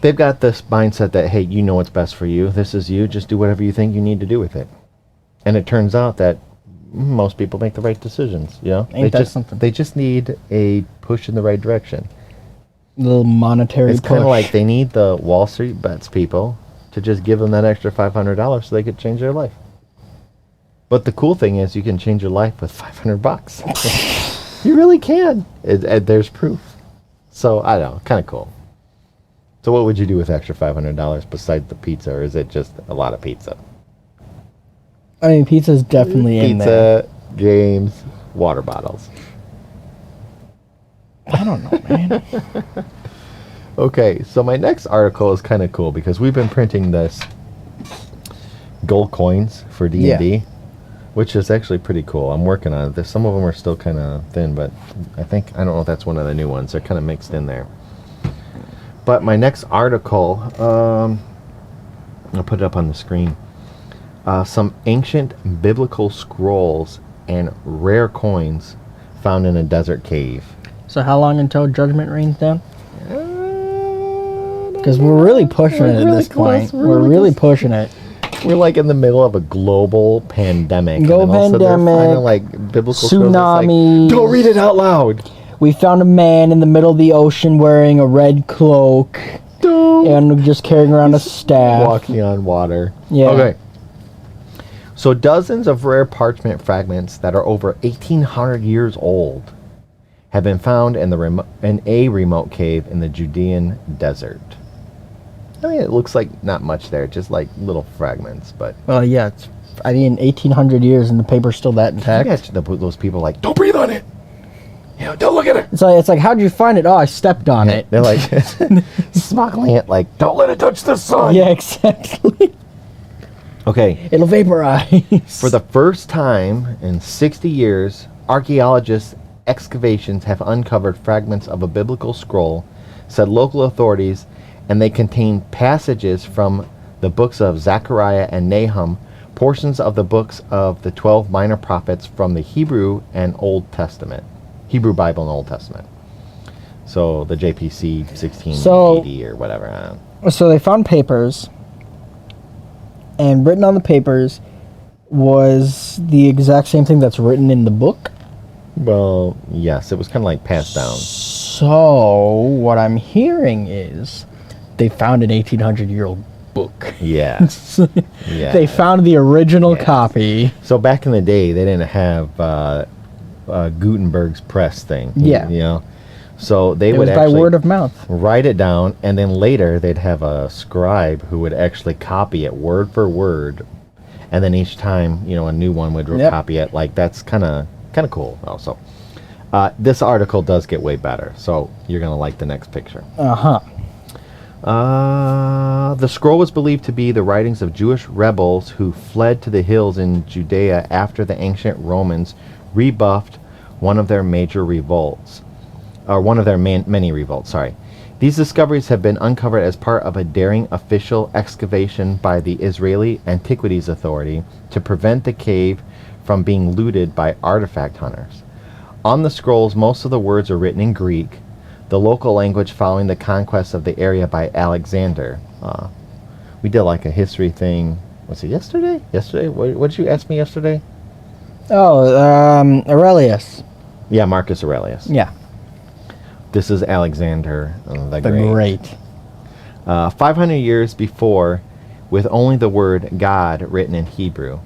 they've got this mindset that, hey, you know what's best for you. This is you. Just do whatever you think you need to do with it. And it turns out that most people make the right decisions. You know, Ain't that something? They just need a push in the right direction. A little monetary It's push. kind of like they need the Wall Street bets people to just give them that extra $500 so they could change their life. But the cool thing is, you can change your life with $500. You really can. There's proof. So I don't know, kind of cool. So what would you do with extra $500 besides the pizza, or is it just a lot of pizza? I mean, pizza's definitely in there. Pizza, games, water bottles. I don't know, man. Okay, so my next article is kind of cool because we've been printing this gold coins for D&D, which is actually pretty cool. I'm working on it. Some of them are still kind of thin, but I don't know if that's one of the new ones. They're kind of mixed in there. But my next article, I'll put it up on the screen. Some ancient biblical scrolls and rare coins found in a desert cave. So how long until Judgment rains down? Because we're really pushing it at this point. We're really pushing it. We're like in the middle of a global pandemic. Global and also they're pandemic, finding, like, biblical scrolls. It's like, tsunami. don't read it out loud. We found a man in the middle of the ocean wearing a red cloak and just carrying around a staff. Walking on water. Yeah. Okay. So dozens of rare parchment fragments that are over 1,800 years old have been found in a remote cave in the Judean desert. I mean, it looks like not much there, just like little fragments, but... Well, yeah, it's, 1,800 years and the paper's still that intact. Imagine those people like, don't breathe on it! You know, don't look at it! It's like, how'd you find it? Oh, I stepped on it. They're like, smuggling it, like, don't let it touch the sun! Yeah, exactly. Okay. It'll vaporize. For the first time in 60 years, archaeologists' excavations have uncovered fragments of a biblical scroll, said local authorities, and they contain passages from the books of Zechariah and Nahum, portions of the books of the 12 minor prophets from the Hebrew and Old Testament. Hebrew Bible and Old Testament. So the JPC 1680 or whatever. I don't know. So they found papers, and written on the papers was the exact same thing that's written in the book. Well, yes, it was kind of like passed down. So what I'm hearing is they found an 1,800-year-old book. Yes. Yeah. They found the original copy. So back in the day, they didn't have Gutenberg's press thing. Yeah. You know? So they It would was by actually word of mouth. write it down, and then later they'd have a scribe who would actually copy it word for word, and then each time, you know, a new one would copy it. Like, that's kind of cool also. This article does get way better, so you're going to like the next picture. Uh-huh. The scroll was believed to be the writings of Jewish rebels who fled to the hills in Judea after the ancient Romans rebuffed one of their major revolts, or one of their many revolts, sorry. These discoveries have been uncovered as part of a daring official excavation by the Israeli Antiquities Authority to prevent the cave from being looted by artifact hunters. On the scrolls, most of the words are written in Greek, the local language following the conquest of the area by Alexander. We did like a history thing. Was it yesterday? What did you ask me yesterday? Oh, Aurelius. Yeah, Marcus Aurelius. Yeah. This is Alexander the The Great. 500 years before, with only the word God written in Hebrew.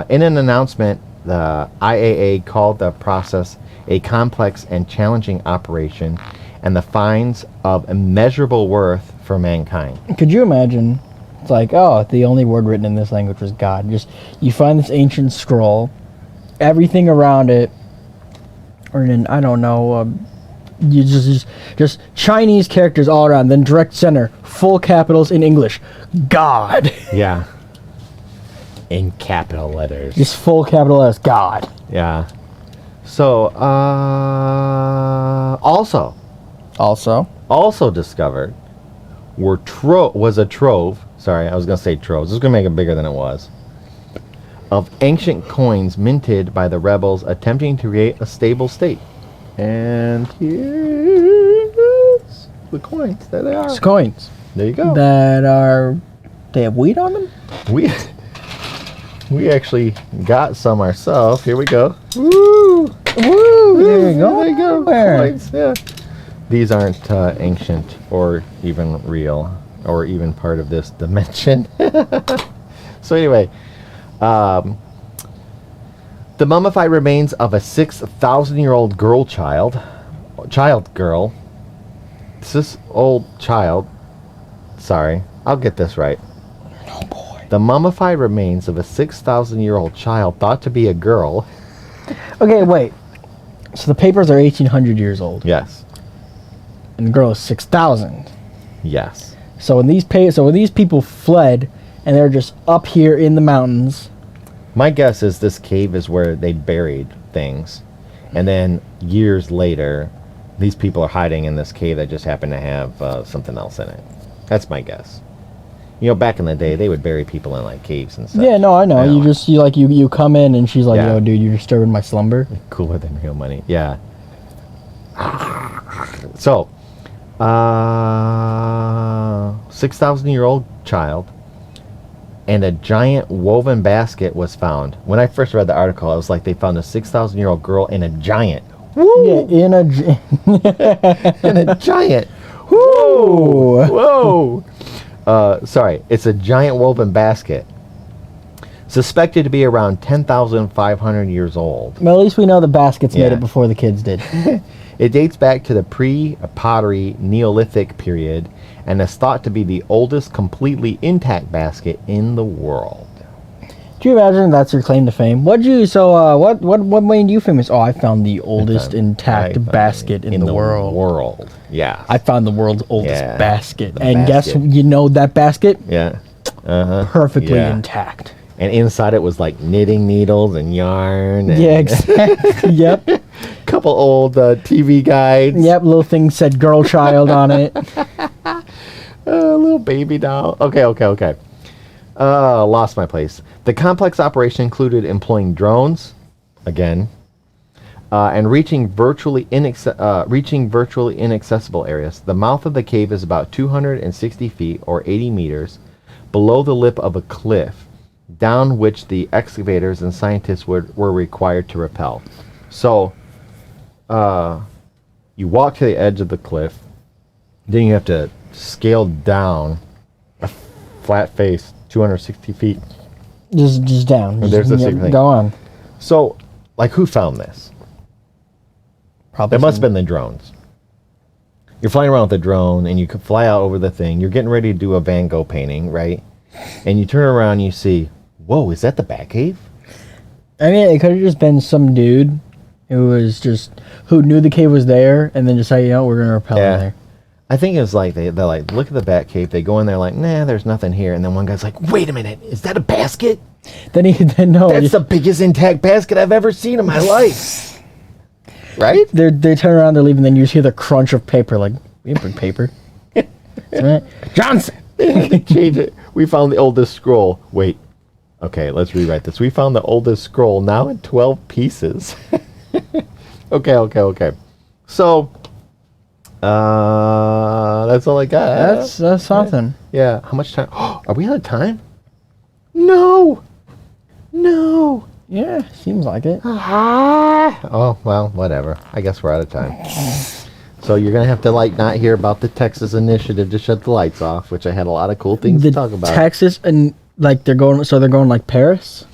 In an announcement, the IAA called the process a complex and challenging operation and the finds of immeasurable worth for mankind. Could you imagine? It's like, oh, the only word written in this language was God. Just, you find this ancient scroll, everything around it, or in, I don't know, you just Chinese characters all around, then direct center, full capitals in English, God. Yeah. In capital letters. Just full capital letters, God. Yeah. So, also discovered was a trove. Sorry, I was going to say troves. This is going to make it bigger than it was. Of ancient coins minted by the rebels attempting to create a stable state. And here's the coins. There they are. It's coins. There you go. They have weed on them? We actually got some ourselves. Here we go. Woo! Woo! There you go. There you go. Where? Coins, yeah. These aren't ancient or even real or even part of this dimension. So anyway, the mummified remains of a 6,000-year-old girl. This old child. Sorry, I'll get this right. Oh boy. The mummified remains of a 6,000-year-old child thought to be a girl. Okay, wait. So the papers are 1,800 years old. Yes. And the girl is 6,000. Yes. So when these people fled, and they're just up here in the mountains. My guess is this cave is where they buried things, and then years later, these people are hiding in this cave that just happened to have something else in it. That's my guess. You know, back in the day, they would bury people in like caves and stuff. Yeah, no, I know. You come in, and she's like, Yeah. "Yo, dude, you're disturbing my slumber." Cooler than real money. Yeah. So, 6,000-year-old child and a giant woven basket was found. When I first read the article, I was like, they found a 6,000-year-old girl in a giant. Woo! Yeah, in a In a giant. Whoa! Whoa! Sorry, it's a giant woven basket. Suspected to be around 10,500 years old. Well, at least we know the baskets made Yeah. it before the kids did. It dates back to the pre-pottery Neolithic period and is thought to be the oldest completely intact basket in the world. Do you imagine that's your claim to fame? What made you famous? Oh, I found the oldest intact basket in the world. Yeah. I found the world's oldest Yeah, basket. the And basket. guess, you know that basket? Yeah. Uh-huh. Perfectly Yeah. intact. And inside it was like knitting needles and yarn. And Yeah, exactly. Yep. couple old TV guides. Yep, little thing said girl child on it. A little baby doll. Okay. Lost my place. The complex operation included employing drones, again, and reaching virtually inaccessible areas. The mouth of the cave is about 260 feet or 80 meters below the lip of a cliff, down which the excavators and scientists were required to rappel. So, you walk to the edge of the cliff, then you have to scale down a flat face 260 feet. Just down. There's the same thing. Go on. So, like, who found this? Probably. It must have been the drones. You're flying around with a drone, and you could fly out over the thing. You're getting ready to do a Van Gogh painting, right? And you turn around and you see, whoa, is that the Batcave? I mean, it could have just been some dude who knew the cave was there, and then just say, we're gonna rappel in there. I think it's like they're like, look at the Batcave. They go in there like, nah, there's nothing here. And then one guy's like, wait a minute, is that a basket? Then no. That's the biggest intact basket I've ever seen in my life. Right? They turn around, they're leaving, then you just hear the crunch of paper, like, We didn't bring paper. Johnson! Change it. We found the oldest scroll. Wait. Okay, let's rewrite this. We found the oldest scroll, now in 12 pieces. Okay. So, that's all I got. That's something. Yeah. How much time? Are we out of time? No. Yeah, seems like it. Oh, well, whatever. I guess we're out of time. So you're going to have to, not hear about the Texas initiative to shut the lights off, which I had a lot of cool things to talk about. Texas, and, they're going like Paris?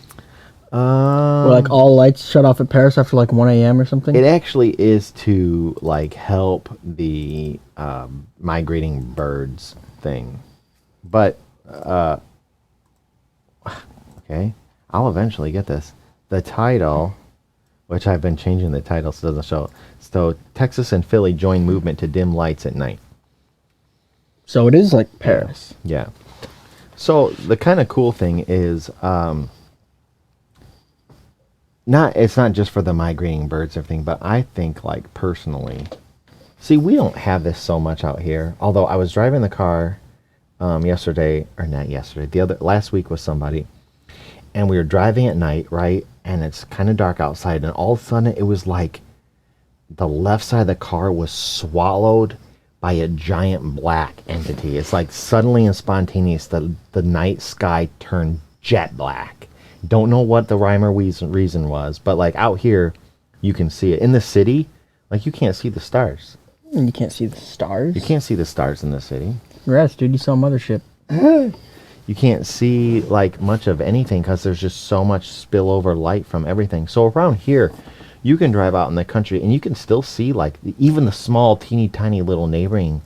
Where, all lights shut off at Paris after, 1 a.m. or something? It actually is to, help the migrating birds thing. But, okay, I'll eventually get this. The title, which I've been changing the title so it doesn't show. So, Texas and Philly join movement to dim lights at night. So it is like Paris. Yeah. So, the kind of cool thing is, it's not just for the migrating birds and everything, but I think, personally, see, we don't have this so much out here. Although I was driving the car last week with somebody, and we were driving at night, right? And it's kind of dark outside, and all of a sudden it was like the left side of the car was swallowed by a giant black entity. It's like suddenly and spontaneous, the night sky turned jet black. Don't know what the rhyme or reason was, but out here, you can see it. In the city, you can't see the stars. You can't see the stars? You can't see the stars in the city. Congrats, dude. You saw Mothership. You can't see much of anything because there's just so much spillover light from everything. So around here, you can drive out in the country and you can still see even the small, teeny tiny little neighboring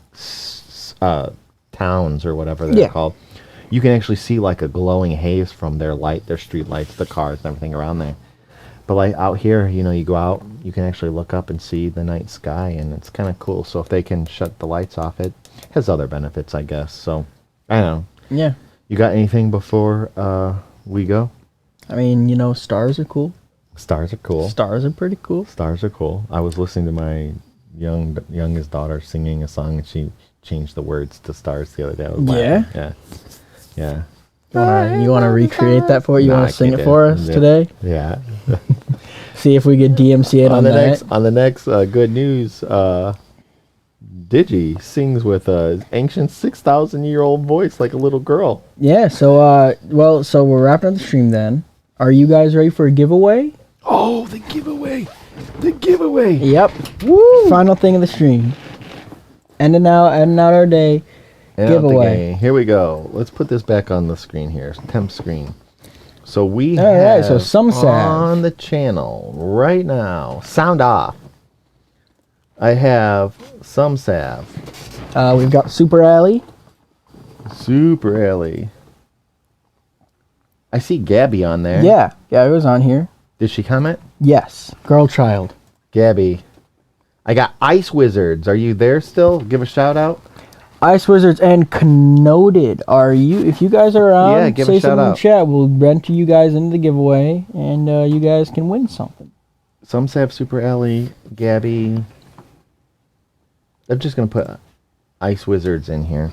towns or whatever they're called. You can actually see a glowing haze from their street lights, the cars and everything around there. But out here, you go out, you can actually look up and see the night sky, and it's kind of cool. So if they can shut the lights off, it has other benefits, I guess. So, I don't know. Yeah. You got anything before we go? I mean, stars are cool. Stars are cool. Stars are pretty cool. Stars are cool. I was listening to my youngest daughter singing a song, and she changed the words to stars the other day. I was laughing. Yeah. You want to recreate that for you? You want to sing it for us today? Yeah. See if we get DMCA'd on that. On the next good news, Digi sings with an ancient 6,000-year-old voice like a little girl. Yeah, so so we're wrapping up the stream then. Are you guys ready for a giveaway? Oh, the giveaway. The giveaway. Yep. Woo! Final thing of the stream. Ending out our day. Giveaway. Here we go. Let's put this back on the screen here. Temp screen. So we have right, so some on the channel right now. Sound off. I have some salve. We've got Super Alley. Super Ellie. I see Gabby on there. Yeah, it was on here. Did she comment? Yes, girl child. Gabby. I got Ice Wizards. Are you there still? Give a shout out. Ice Wizards and Connoted. Are you? If you guys are around, yeah, give say a shout something in out. the chat. We'll enter you guys into the giveaway, and you guys can win something. Some have Super Ellie, Gabby. I'm just gonna put Ice Wizards in here.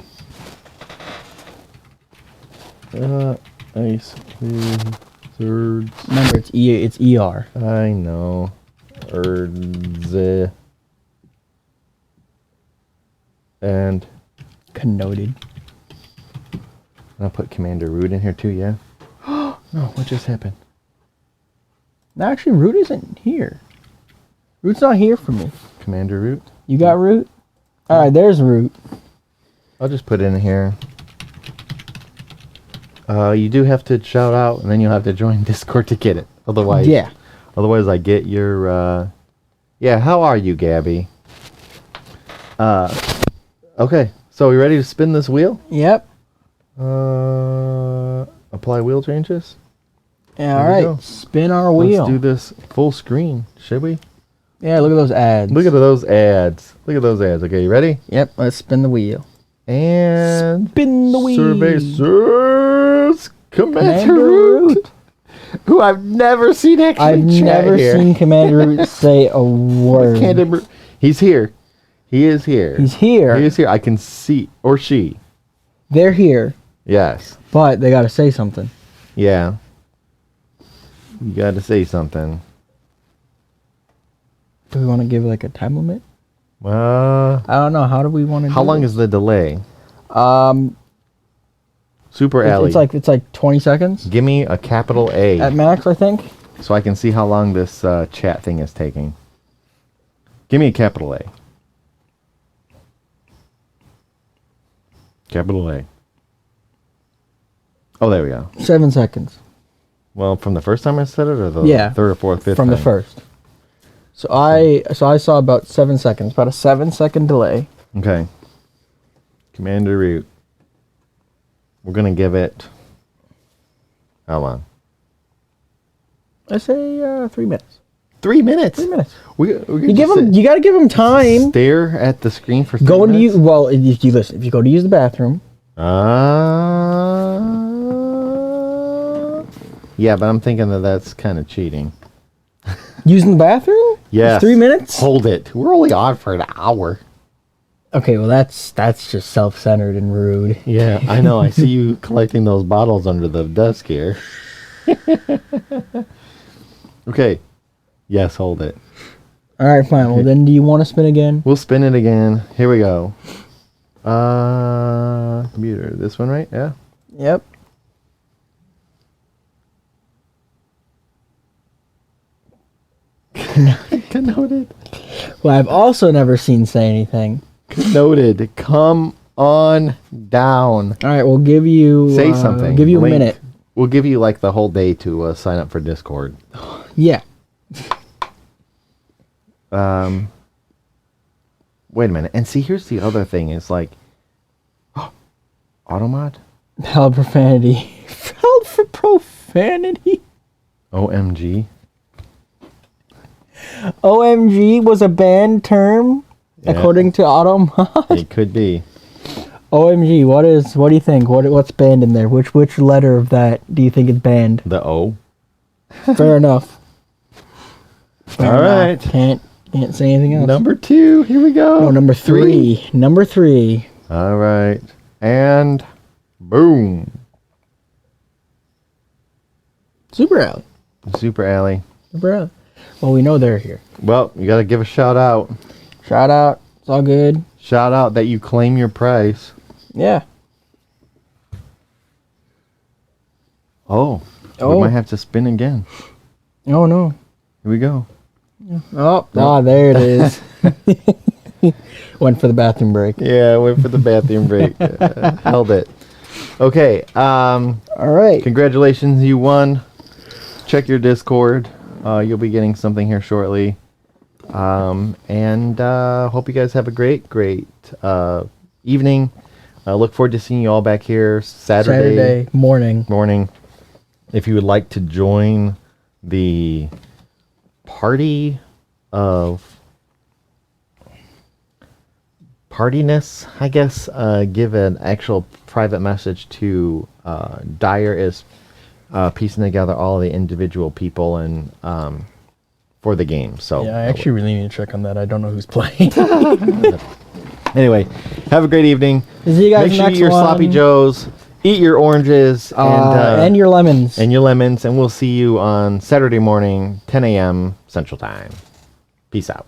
Ice Wizards. Remember, it's ER. I know. And Connoted. I'll put Commander Root in here too, yeah? No, what just happened? No, actually, Root isn't here. Root's not here for me. Commander Root? You got Root? Alright, there's Root. I'll just put it in here. You do have to shout out, and then you'll have to join Discord to get it. Otherwise, Yeah. Otherwise, I get your. Yeah, how are you, Gabby? Okay, so we ready to spin this wheel? Yep. Apply wheel changes. Yeah, alright. Spin our wheel. Let's do this full screen, should we? Yeah, look at those ads. Look at those ads. Look at those ads. Okay, you ready? Yep, let's spin the wheel. And Spin the wheel. Survey says Commander Root, who I've never seen actually I've chat never here. seen Commander Root say a word. He's here. He is here. He's here. He is here. I can see, or she. They're here, Yes. but they got to say something. Yeah. You got to say something. Do we want to give like a time limit? Uh, I don't know. How do we want to? how long is the delay? Super It's, Alley. it's like 20 seconds Give me a capital A at max, I think. so I can see how long this chat thing is taking. Give me a capital A. Capital A. Oh, there we go. 7 seconds Well, from the first time I said it, or the Yeah, third or fourth, fifth from the time? first. So I saw about 7 seconds, about a 7-second delay. Okay. Commander root. We're gonna give it. How long? I say 3 minutes. 3 minutes. 3 minutes. We You got to give them time. Stare at the screen for 3 Go into minutes. you. Well, if you listen, if you go to use the bathroom, Yeah, but I'm thinking that's kind of cheating. using the bathroom. Yes. 3 minutes. Hold it. We're only on for an hour. Okay, well that's just self-centered and rude. Yeah, I know. I see you collecting those bottles under the desk here. Okay. Yes, hold it. All right, fine. Well, then, do you want to spin again? We'll spin it again. Here we go. Computer. This one, right? Yeah. Yep. Noted. Well, I've also never seen say anything. Noted. Come on down. All right, we'll give you Say something. Give you a Link. minute. We'll give you like the whole day to sign up for Discord. Yeah. Wait a minute. And see, here's the other thing. Is like, Automod? Held profanity. Held for profanity. OMG. OMG was a banned term, Yeah. according to Automod. It could be. OMG, what do you think? What's banned in there? Which letter of that do you think is banned? The O. Fair enough. All right. Can't say anything else. Number 2. Here we go. No, number 3. Number 3. All right. And boom. Super Alley. Super Alley. Super Alley. Well, we know they're here. Well, you got to give a shout out. Shout out. It's all good. Shout out that you claim your price. Yeah. Oh. Oh. We might have to spin again. Oh, no. Here we go. Oh, there it is. Went for the bathroom break. Yeah, I went for the bathroom break. Held it. Okay. All right. Congratulations, you won. Check your Discord. You'll be getting something here shortly. And hope you guys have a great evening. Look forward to seeing you all back here Saturday morning. If you would like to join the party of partiness, I guess, give an actual private message to Dyer is piecing together all the individual people and for the game. So Yeah, I actually really need to check on that. I don't know who's playing. anyway, have a great evening. See you guys Make sure you next eat your one. sloppy joes, eat your oranges, And your lemons. and your lemons, and we'll see you on Saturday morning, 10 a.m. Central Time. Peace out.